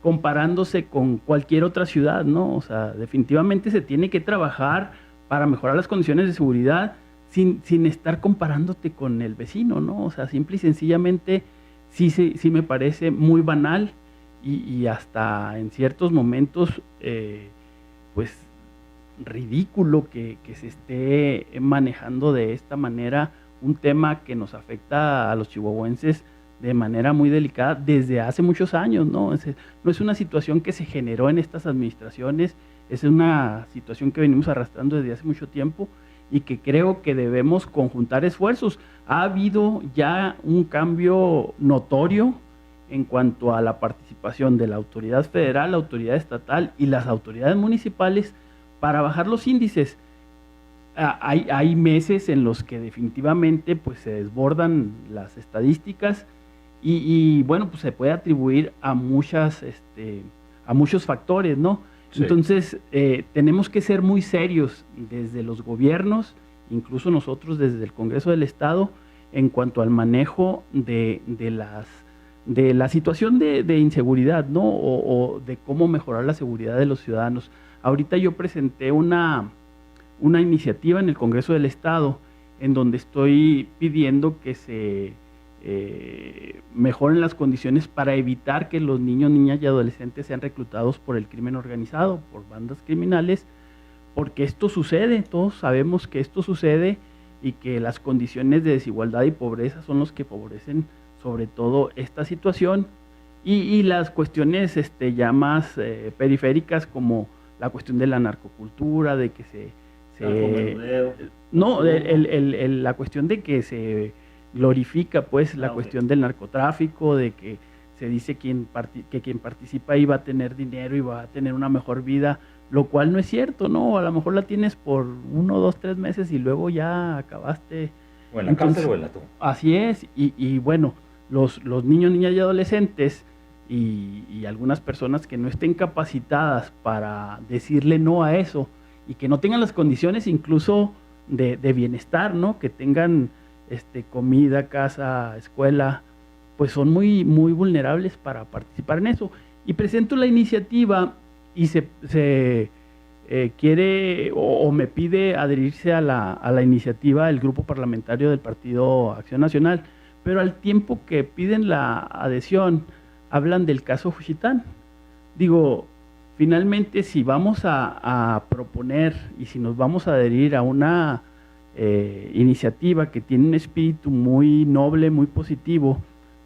comparándose con cualquier otra ciudad, ¿no? O sea, definitivamente se tiene que trabajar para mejorar las condiciones de seguridad sin estar comparándote con el vecino, ¿no? O sea, simple y sencillamente sí me parece muy banal y hasta en ciertos momentos, pues, ridículo que se esté manejando de esta manera un tema que nos afecta a los chihuahuenses de manera muy delicada desde hace muchos años, ¿no? No es una situación que se generó en estas administraciones, es una situación que venimos arrastrando desde hace mucho tiempo y que creo que debemos conjuntar esfuerzos. Ha habido ya un cambio notorio en cuanto a la participación de la autoridad federal, la autoridad estatal y las autoridades municipales para bajar los índices. Hay meses en los que definitivamente pues, se desbordan las estadísticas y bueno, pues se puede atribuir a muchos factores, ¿no? Sí. Entonces, tenemos que ser muy serios desde los gobiernos, incluso nosotros desde el Congreso del Estado, en cuanto al manejo de la situación de inseguridad, ¿no? O de cómo mejorar la seguridad de los ciudadanos. Ahorita yo presenté una iniciativa en el Congreso del Estado en donde estoy pidiendo que se mejoren las condiciones para evitar que los niños, niñas y adolescentes sean reclutados por el crimen organizado, por bandas criminales, porque esto sucede, todos sabemos que esto sucede y que las condiciones de desigualdad y pobreza son los que favorecen sobre todo esta situación y las cuestiones ya más periféricas como la cuestión de la narcocultura, de que la cuestión de que se glorifica pues la cuestión del narcotráfico, de que se dice que quien participa ahí va a tener dinero y va a tener una mejor vida, lo cual no es cierto, ¿no? A lo mejor la tienes por 1, 2, 3 meses y luego ya acabaste. O en la cárcel o en la tumba. Así es, y bueno, los niños, niñas y adolescentes y algunas personas que no estén capacitadas para decirle no a eso y que no tengan las condiciones incluso de bienestar, ¿no? Que tengan comida, casa, escuela, pues son muy, muy vulnerables para participar en eso. Y presento la iniciativa y se quiere o me pide adherirse a la iniciativa del grupo parlamentario del Partido Acción Nacional, pero al tiempo que piden la adhesión, hablan del caso Juchitán. Digo, finalmente si vamos a proponer y si nos vamos a adherir a una iniciativa que tiene un espíritu muy noble, muy positivo,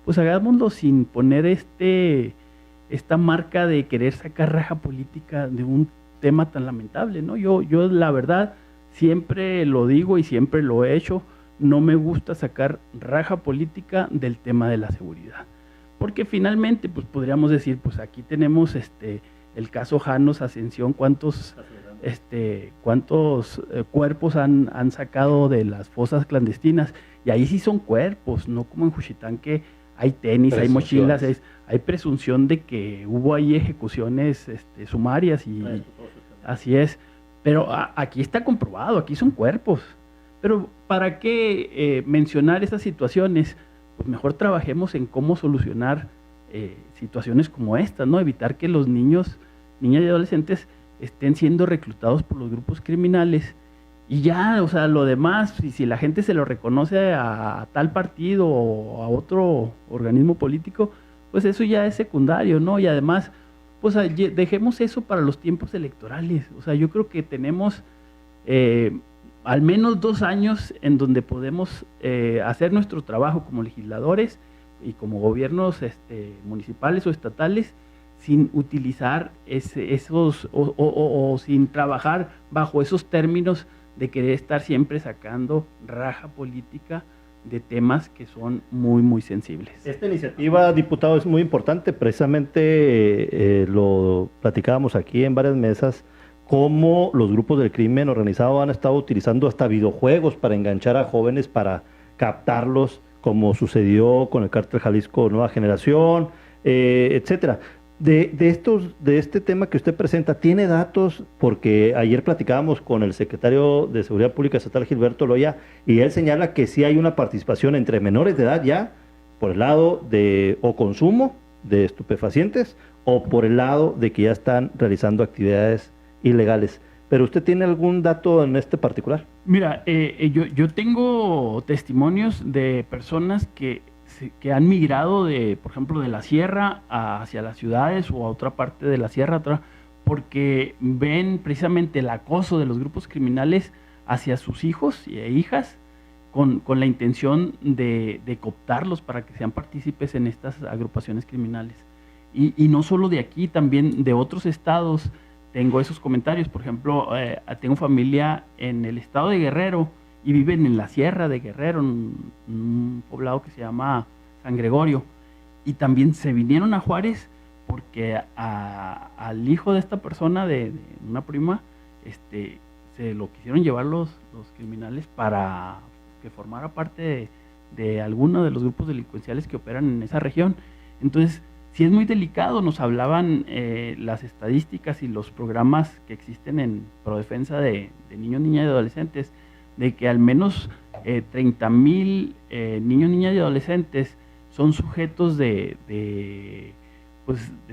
pues hagámoslo sin poner esta marca de querer sacar raja política de un tema tan lamentable, ¿no? Yo la verdad siempre lo digo y siempre lo he hecho, no me gusta sacar raja política del tema de la seguridad, porque finalmente pues podríamos decir, pues aquí tenemos el caso Janos Ascensión, cuántos cuerpos han sacado de las fosas clandestinas, y ahí sí son cuerpos, no como en Juchitán que hay tenis, hay mochilas, hay presunción de que hubo ahí ejecuciones sumarias y así es. Pero aquí está comprobado, aquí son cuerpos. Pero ¿para qué mencionar esas situaciones? Pues mejor trabajemos en cómo solucionar situaciones como esta, ¿no? Evitar que los niños, niñas y adolescentes estén siendo reclutados por los grupos criminales. Y ya, o sea, lo demás, si la gente se lo reconoce a tal partido o a otro organismo político, pues eso ya es secundario, ¿no? Y además, pues dejemos eso para los tiempos electorales. O sea, yo creo que tenemos al menos 2 años en donde podemos hacer nuestro trabajo como legisladores y como gobiernos municipales o estatales sin utilizar esos o sin trabajar bajo esos términos de querer estar siempre sacando raja política de temas que son muy, muy sensibles. Esta iniciativa, diputado, es muy importante. Precisamente lo platicábamos aquí en varias mesas, cómo los grupos del crimen organizado han estado utilizando hasta videojuegos para enganchar a jóvenes, para captarlos, como sucedió con el Cártel Jalisco Nueva Generación, etcétera. De este tema que usted presenta, ¿tiene datos? Porque ayer platicábamos con el secretario de Seguridad Pública Estatal, Gilberto Loya, y él señala que sí hay una participación entre menores de edad ya, por el lado de o consumo de estupefacientes, o por el lado de que ya están realizando actividades ilegales. ¿Pero usted tiene algún dato en este particular? Mira, yo tengo testimonios de personas que han migrado por ejemplo, de la sierra hacia las ciudades o a otra parte de la sierra, porque ven precisamente el acoso de los grupos criminales hacia sus hijos e hijas con la intención de cooptarlos para que sean partícipes en estas agrupaciones criminales. Y no solo de aquí, también de otros estados tengo esos comentarios. Por ejemplo, tengo familia en el estado de Guerrero y viven en la sierra de Guerrero, en un poblado que se llama San Gregorio, y también se vinieron a Juárez porque al hijo de esta persona, de una prima, se lo quisieron llevar los criminales para que formara parte de alguno de los grupos delincuenciales que operan en esa región. Entonces, sí es muy delicado. Nos hablaban las estadísticas y los programas que existen en Prodefensa de niños, niñas y adolescentes, de que al menos 30,000 niños, niñas y adolescentes son sujetos de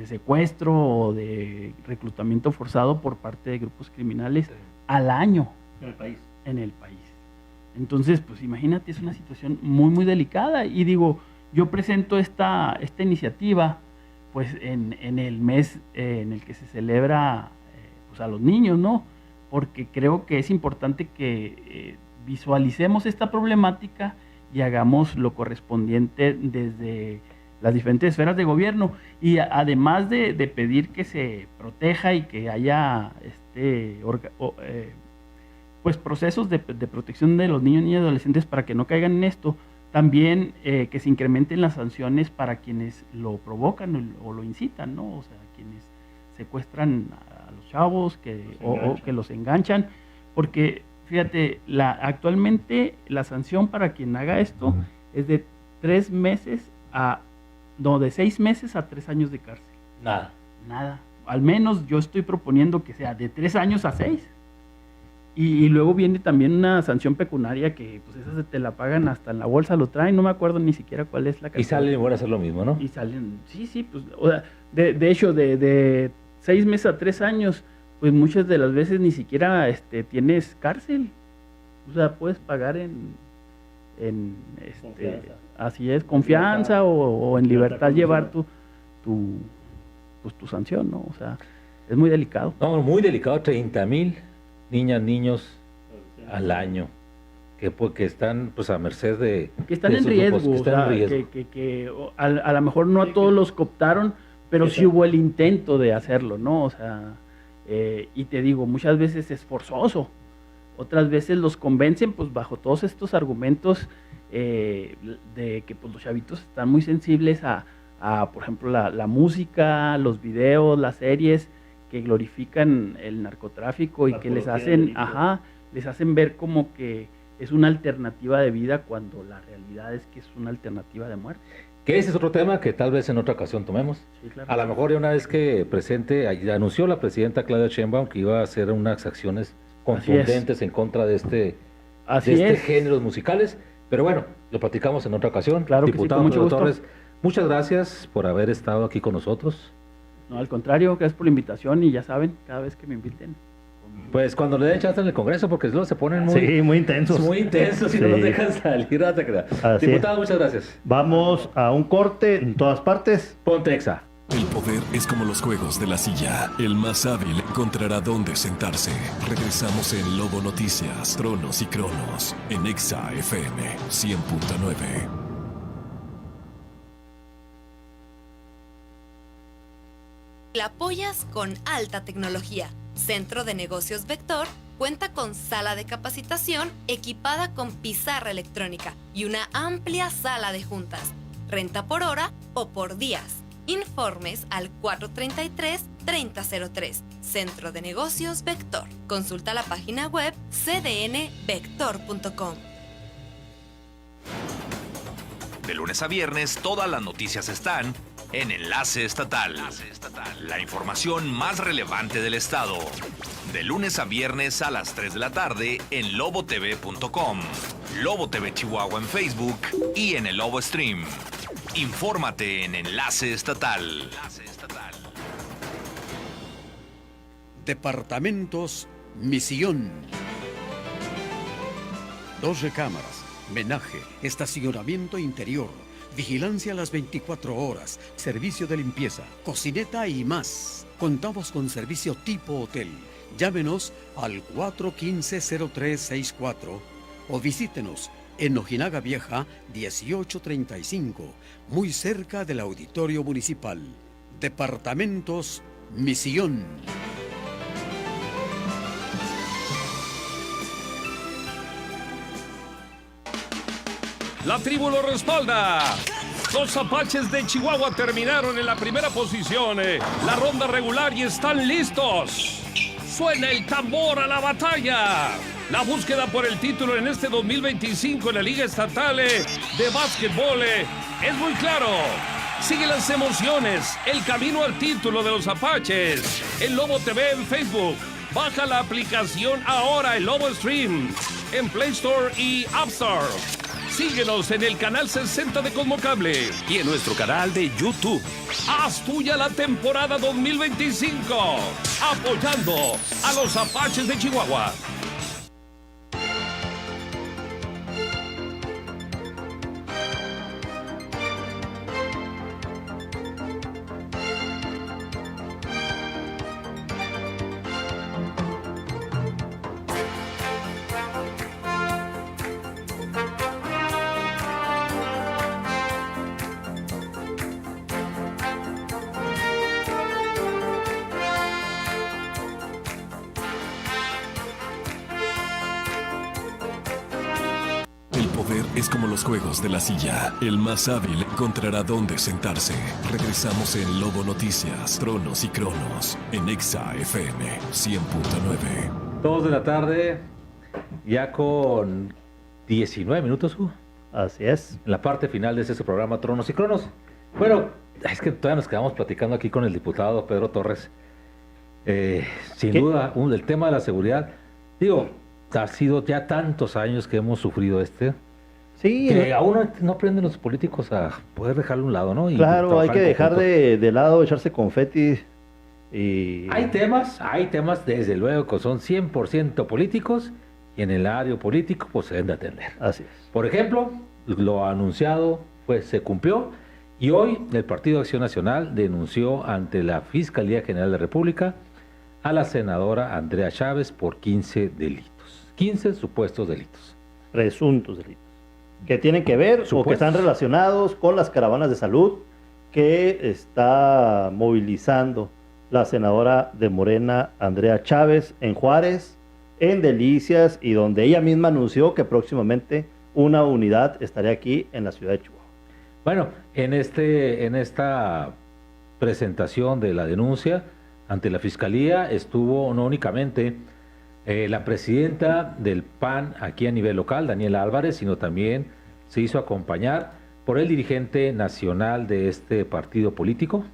secuestro o de reclutamiento forzado por parte de grupos criminales al año en el país. Entonces, pues imagínate, es una situación muy, muy delicada. Y digo, yo presento esta iniciativa pues en el mes en el que se celebra pues a los niños, ¿no? Porque creo que es importante que visualicemos esta problemática y hagamos lo correspondiente desde las diferentes esferas de gobierno. Y además de pedir que se proteja y que haya pues procesos de protección de los niños, niñas y adolescentes para que no caigan en esto, también que se incrementen las sanciones para quienes lo provocan o lo incitan, ¿no? O sea, quienes secuestran a los chavos o que los enganchan, porque fíjate, actualmente la sanción para quien haga esto es de 3 meses de 6 meses a 3 años de cárcel. Nada. Al menos yo estoy proponiendo que sea de 3 años a 6. Y luego viene también una sanción pecuniaria que pues esa se te la pagan hasta en la bolsa, lo traen, no me acuerdo ni siquiera cuál es la cantidad. Y salen y van a hacer lo mismo, ¿no? Y salen, sí, pues, o sea, de hecho, de 6 meses a 3 años, pues muchas de las veces ni siquiera tienes cárcel. O sea, puedes pagar en confianza. Así es, confianza o en libertad llevar tu sanción, ¿no? O sea, es muy delicado. No, muy delicado, 30,000 niñas, niños al año que están pues a merced de que están en riesgo, que a lo mejor no a todos los cooptaron, pero sí hubo el intento de hacerlo, ¿no? O sea, y te digo, muchas veces es forzoso, otras veces los convencen pues bajo todos estos argumentos de que pues los chavitos están muy sensibles a por ejemplo la música, los videos, las series que glorifican el narcotráfico y que les hacen ver como que es una alternativa de vida cuando la realidad es que es una alternativa de muerte. Que ese es otro tema que tal vez en otra ocasión tomemos. Sí, claro. A lo mejor ya una vez que anunció la presidenta Claudia Sheinbaum que iba a hacer unas acciones contundentes en contra de este géneros musicales, pero bueno, lo platicamos en otra ocasión. Claro, diputado que sí, con mucho Torres, gusto. muchas gracias por haber estado aquí con nosotros. No, al contrario, gracias por la invitación y ya saben, cada vez que me inviten. Pues cuando le den chance en el Congreso, porque luego se ponen muy intensos. Muy intensos y no los dejan salir. Diputado, muchas gracias. Vamos a un corte en todas partes. Ponte Exa. El poder es como los juegos de la silla. El más hábil encontrará dónde sentarse. Regresamos en Lobo Noticias, Tronos y Cronos, en Exa FM 100.9. La apoyas con alta tecnología. Centro de Negocios Vector cuenta con sala de capacitación equipada con pizarra electrónica y una amplia sala de juntas. Renta por hora o por días. Informes al 433-3003. Centro de Negocios Vector. Consulta la página web cdnvector.com. De lunes a viernes, todas las noticias están en Enlace Estatal. La información más relevante del estado. De lunes a viernes a las 3 de la tarde en lobotv.com, Lobo TV Chihuahua en Facebook y en el Lobo Stream. Infórmate en Enlace Estatal. Departamentos Misión. 2 recámaras, menaje, estacionamiento interior, vigilancia a las 24 horas, servicio de limpieza, cocineta y más. Contamos con servicio tipo hotel. Llámenos al 415-0364 o visítenos en Ojinaga Vieja 1835, muy cerca del Auditorio Municipal. Departamentos Misión. La tribu lo respalda. Los Apaches de Chihuahua terminaron en la primera posición. La ronda regular y están listos. Suena el tambor a la batalla. La búsqueda por el título en este 2025 en la Liga Estatal de Básquetbol es muy claro. Sigue las emociones, el camino al título de los Apaches. El Lobo TV en Facebook. Baja la aplicación ahora, el Lobo Stream, en Play Store y App Store. Síguenos en el canal 60 de Cosmocable y en nuestro canal de YouTube. Haz tuya la temporada 2025, apoyando a los Apaches de Chihuahua. Es como los juegos de la silla. El más hábil encontrará dónde sentarse. Regresamos en Lobo Noticias, Tronos y Cronos, en Exa FM 100.9. 2 de la tarde, ya con 19 minutos, Hugo. Así es. En la parte final de ese programa Tronos y Cronos. Bueno, es que todavía nos quedamos platicando aquí con el diputado Pedro Torres. Sin duda, el tema de la seguridad. Digo, ha sido ya tantos años que hemos sufrido Sí, que aún no aprenden los políticos a poder dejarlo a un lado, ¿no? Y claro, hay que dejar de lado, echarse confeti. Y... Hay temas, desde luego, que son 100% políticos y en el área político pues se deben de atender. Así es. Por ejemplo, lo anunciado pues se cumplió y hoy el Partido Acción Nacional denunció ante la Fiscalía General de la República a la senadora Andrea Chávez por 15 delitos. 15 supuestos delitos. Presuntos delitos. Que tienen que ver o que están relacionados con las caravanas de salud que está movilizando la senadora de Morena, Andrea Chávez, en Juárez, en Delicias, y donde ella misma anunció que próximamente una unidad estaría aquí en la ciudad de Chihuahua. Bueno, en esta presentación de la denuncia ante la Fiscalía estuvo no únicamente la presidenta del PAN aquí a nivel local, Daniela Álvarez, sino también se hizo acompañar por el dirigente nacional de este partido político,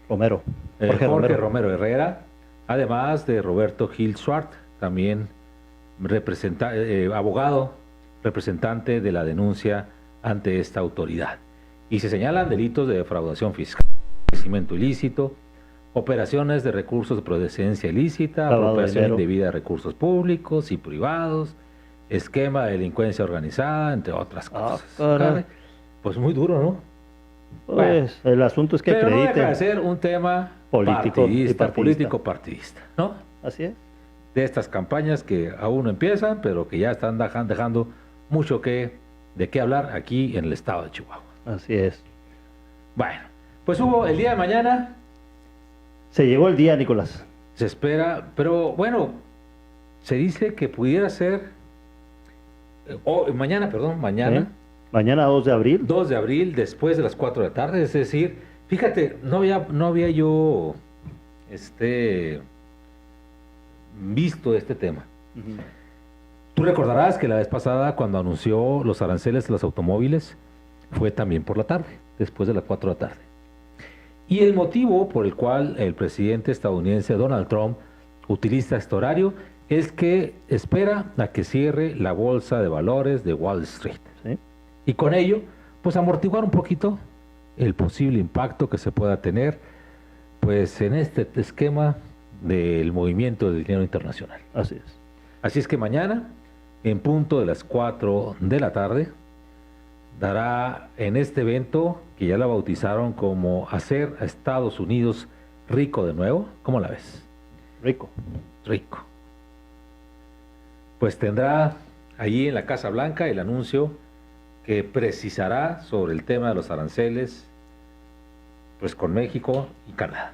Jorge Romero Herrera, además de Roberto Gil Swart, también abogado, representante de la denuncia ante esta autoridad. Y se señalan delitos de defraudación fiscal, enriquecimiento ilícito, operaciones de recursos de procedencia ilícita, apropiación indebida de recursos públicos y privados, esquema de delincuencia organizada, entre otras cosas. Pues muy duro, ¿no? Pues el asunto es que pero acredite. No deja de ser un tema político-partidista, ¿no? Así es. De estas campañas que aún no empiezan, pero que ya están dejando mucho de qué hablar aquí en el estado de Chihuahua. Así es. Bueno, pues hubo el día de mañana. Se llegó el día, Nicolás. Se espera, pero bueno, se dice que pudiera ser mañana. Mañana 2 de abril. 2 de abril, después de las 4 de la tarde, es decir, fíjate, no había yo visto este tema. Tú recordarás que la vez pasada, cuando anunció los aranceles de los automóviles, fue también por la tarde, después de las 4 de la tarde. Y el motivo por el cual el presidente estadounidense Donald Trump utiliza este horario es que espera a que cierre la bolsa de valores de Wall Street. ¿Sí? Y con ello, pues amortiguar un poquito el posible impacto que se pueda tener pues en este esquema del movimiento del dinero internacional. Así es. Así es que mañana, en punto de las 4 de la tarde, dará en este evento, que ya la bautizaron como Hacer a Estados Unidos Rico de Nuevo. ¿Cómo la ves? Rico. Pues tendrá allí en la Casa Blanca el anuncio que precisará sobre el tema de los aranceles, pues con México y Canadá.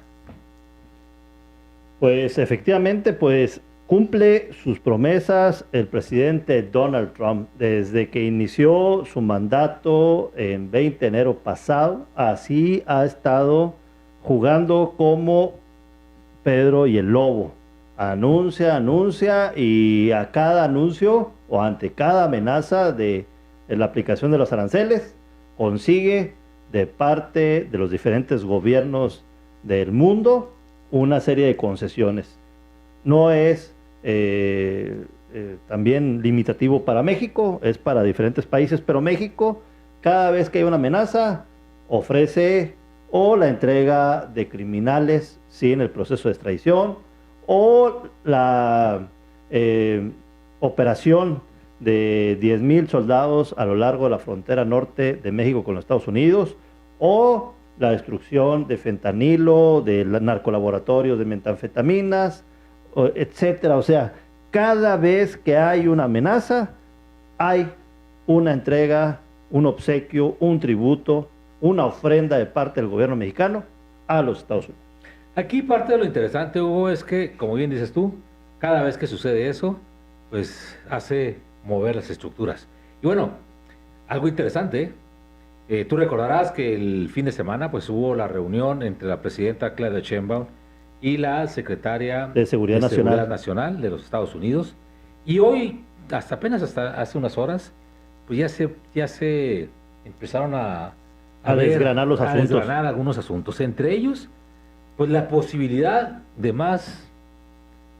Pues efectivamente, pues cumple sus promesas el presidente Donald Trump desde que inició su mandato en 20 de enero pasado. Así ha estado jugando como Pedro y el Lobo. Anuncia y a cada anuncio o ante cada amenaza de la aplicación de los aranceles consigue de parte de los diferentes gobiernos del mundo una serie de concesiones. No es también limitativo para México, es para diferentes países, pero México, cada vez que hay una amenaza, ofrece o la entrega de criminales sin el proceso de extradición, o la operación de 10,000 soldados a lo largo de la frontera norte de México con los Estados Unidos, o la destrucción de fentanilo, de narcolaboratorios de metanfetaminas, etcétera. O sea, cada vez que hay una amenaza, hay una entrega, un obsequio, un tributo, una ofrenda de parte del gobierno mexicano a los Estados Unidos. Aquí parte de lo interesante, Hugo, es que, como bien dices tú, cada vez que sucede eso, pues hace mover las estructuras. Y bueno, algo interesante, tú recordarás que el fin de semana pues hubo la reunión entre la presidenta Claudia Sheinbaum y la secretaria de Seguridad Nacional de los Estados Unidos. Y hoy, apenas hace unas horas, pues ya se empezaron a desgranar los asuntos. A desgranar algunos asuntos. Entre ellos, pues la posibilidad de más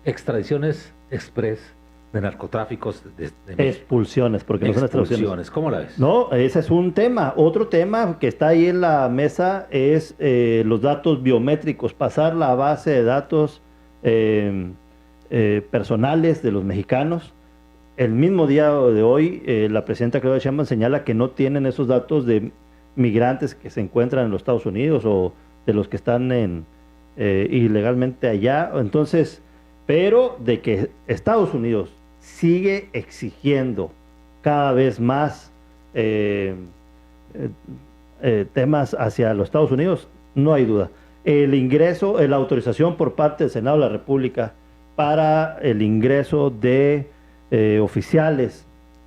extradiciones express de narcotráficos de expulsiones, porque no son extradiciones. ¿Cómo la ves? No, ese es un tema. Otro tema que está ahí en la mesa es los datos biométricos, pasar la base de datos personales de los mexicanos. El mismo día de hoy, la presidenta Claudia Sheinbaum señala que no tienen esos datos de migrantes que se encuentran en los Estados Unidos o de los que están ilegalmente allá. Entonces, pero de que Estados Unidos sigue exigiendo cada vez más temas hacia los Estados Unidos, no hay duda. El ingreso, la autorización por parte del Senado de la República para el ingreso de oficiales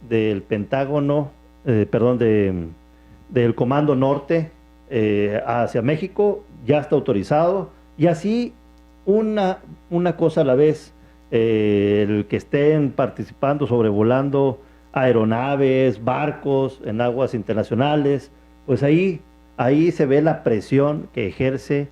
del Pentágono, del Comando Norte hacia México, ya está autorizado, y así una cosa a la vez. el que estén participando, sobrevolando aeronaves, barcos en aguas internacionales, pues ahí se ve la presión que ejerce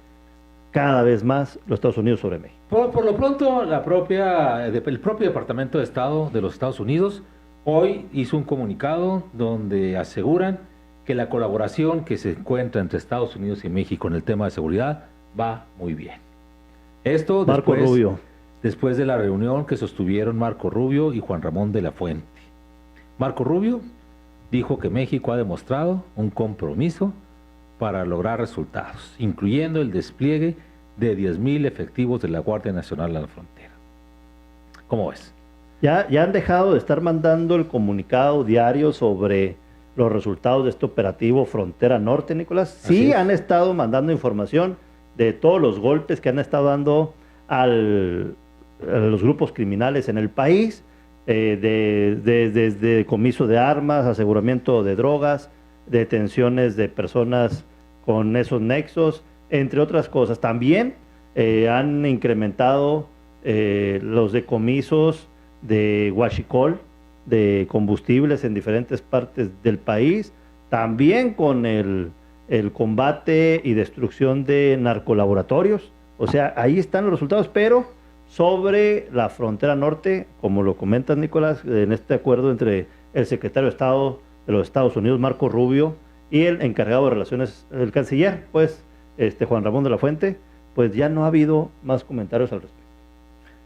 cada vez más los Estados Unidos sobre México. Por lo pronto, el propio Departamento de Estado de los Estados Unidos hoy hizo un comunicado donde aseguran que la colaboración que se encuentra entre Estados Unidos y México en el tema de seguridad va muy bien. Esto después de la reunión que sostuvieron Marco Rubio y Juan Ramón de la Fuente. Marco Rubio dijo que México ha demostrado un compromiso para lograr resultados, incluyendo el despliegue de 10,000 efectivos de la Guardia Nacional a la frontera. ¿Cómo ves? Ya han dejado de estar mandando el comunicado diario sobre los resultados de este operativo Frontera Norte, Nicolás. Sí han estado mandando información de todos los golpes que han estado dando a los grupos criminales en el país, desde decomiso de armas, aseguramiento de drogas, detenciones de personas con esos nexos, entre otras cosas. También han incrementado los decomisos de huachicol, de combustibles en diferentes partes del país, también con el combate y destrucción de narcolaboratorios. O sea, ahí están los resultados, pero sobre la frontera norte, como lo comentas, Nicolás, en este acuerdo entre el secretario de Estado de los Estados Unidos, Marco Rubio, y el encargado de relaciones, el canciller, pues, Juan Ramón de la Fuente, pues ya no ha habido más comentarios al respecto.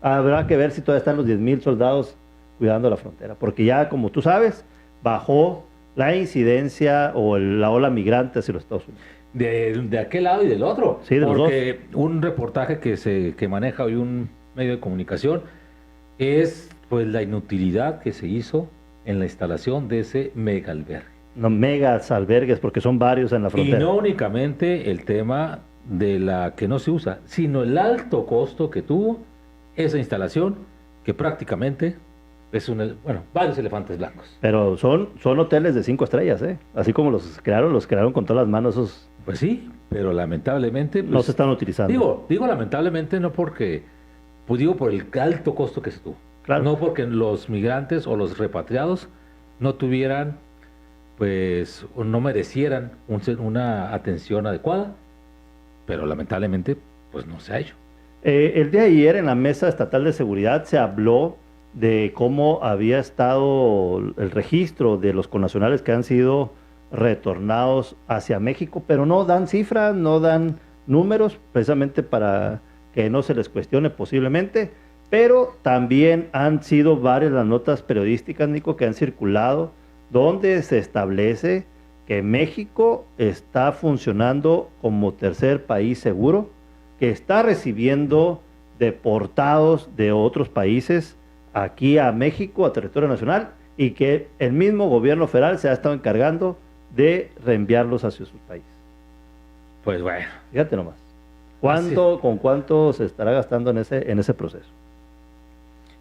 Habrá que ver si todavía están los 10,000 soldados cuidando la frontera, porque ya, como tú sabes, bajó la incidencia o la ola migrante hacia los Estados Unidos. De aquel lado y del otro. Sí, de porque los dos. Un reportaje que maneja hoy un medio de comunicación es pues la inutilidad que se hizo en la instalación de ese mega albergue. No, megas albergues, porque son varios en la frontera. Y no únicamente el tema de la que no se usa, sino el alto costo que tuvo esa instalación, que prácticamente es varios elefantes blancos. Pero son hoteles de 5 estrellas, ¿eh? Así como los crearon con todas las manos esos. Pues sí, pero lamentablemente pues, no se están utilizando. Digo lamentablemente no porque, pues digo por el alto costo que se tuvo. Claro. No porque los migrantes o los repatriados no tuvieran, pues, o no merecieran una atención adecuada, pero lamentablemente, pues no se ha hecho. El día de ayer en la Mesa Estatal de Seguridad se habló de cómo había estado el registro de los connacionales que han sido retornados hacia México, pero no dan cifras, no dan números, precisamente para que no se les cuestione posiblemente, pero también han sido varias las notas periodísticas, Nico, que han circulado, donde se establece que México está funcionando como tercer país seguro, que está recibiendo deportados de otros países aquí a México, a territorio nacional, y que el mismo gobierno federal se ha estado encargando de reenviarlos hacia sus países. Pues bueno. Fíjate nomás. ¿Con cuánto se estará gastando en ese proceso?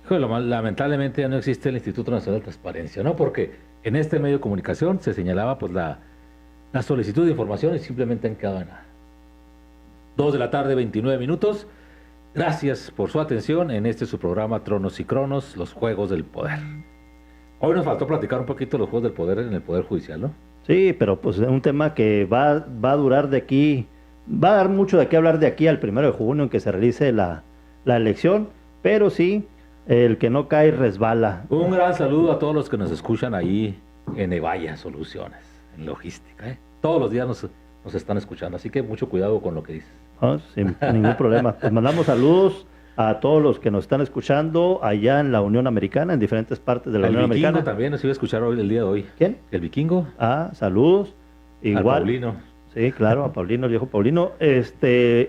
Híjole, lamentablemente ya no existe el Instituto Nacional de Transparencia, ¿no? Porque en este medio de comunicación se señalaba pues la solicitud de información y simplemente han quedado en nada. 2:29 p.m. Gracias por su atención en su programa Tronos y Cronos, los Juegos del Poder. Hoy nos faltó platicar un poquito de los Juegos del Poder en el Poder Judicial, ¿no? Sí, pero pues es un tema que va a durar de aquí, va a dar mucho de qué hablar de aquí al 1 de junio en que se realice la elección, pero sí, el que no cae resbala. Un gran saludo a todos los que nos escuchan ahí en Evaya Soluciones, en logística, ¿eh? Todos los días nos están escuchando, así que mucho cuidado con lo que dices. No, sin ningún problema. Pues mandamos saludos a todos los que nos están escuchando allá en la Unión Americana, en diferentes partes de la Unión Americana. El Vikingo también nos iba a escuchar hoy, el día de hoy. ¿Quién? El Vikingo. Saludos. Igual. A Paulino. Sí, claro, a Paulino, el viejo Paulino.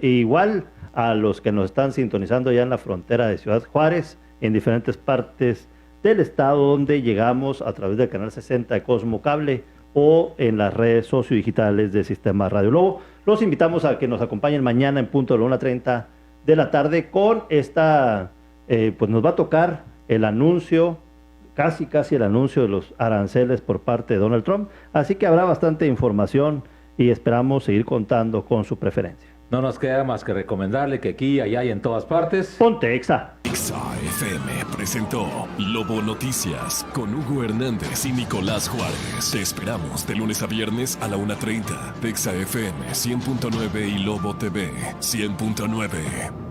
Igual a los que nos están sintonizando ya en la frontera de Ciudad Juárez, en diferentes partes del estado, donde llegamos a través del canal 60 de Cosmo Cable o en las redes sociodigitales del Sistema Radio Lobo. Los invitamos a que nos acompañen mañana en punto de la 1:30 de la tarde con pues nos va a tocar el anuncio, casi el anuncio de los aranceles por parte de Donald Trump, así que habrá bastante información y esperamos seguir contando con su preferencia. No nos queda más que recomendarle que aquí, allá y en todas partes. Ponte Exa. Exa FM presentó Lobo Noticias con Hugo Hernández y Nicolás Juárez. Te esperamos de lunes a viernes a la 1:30. Exa FM 100.9 y Lobo TV 100.9.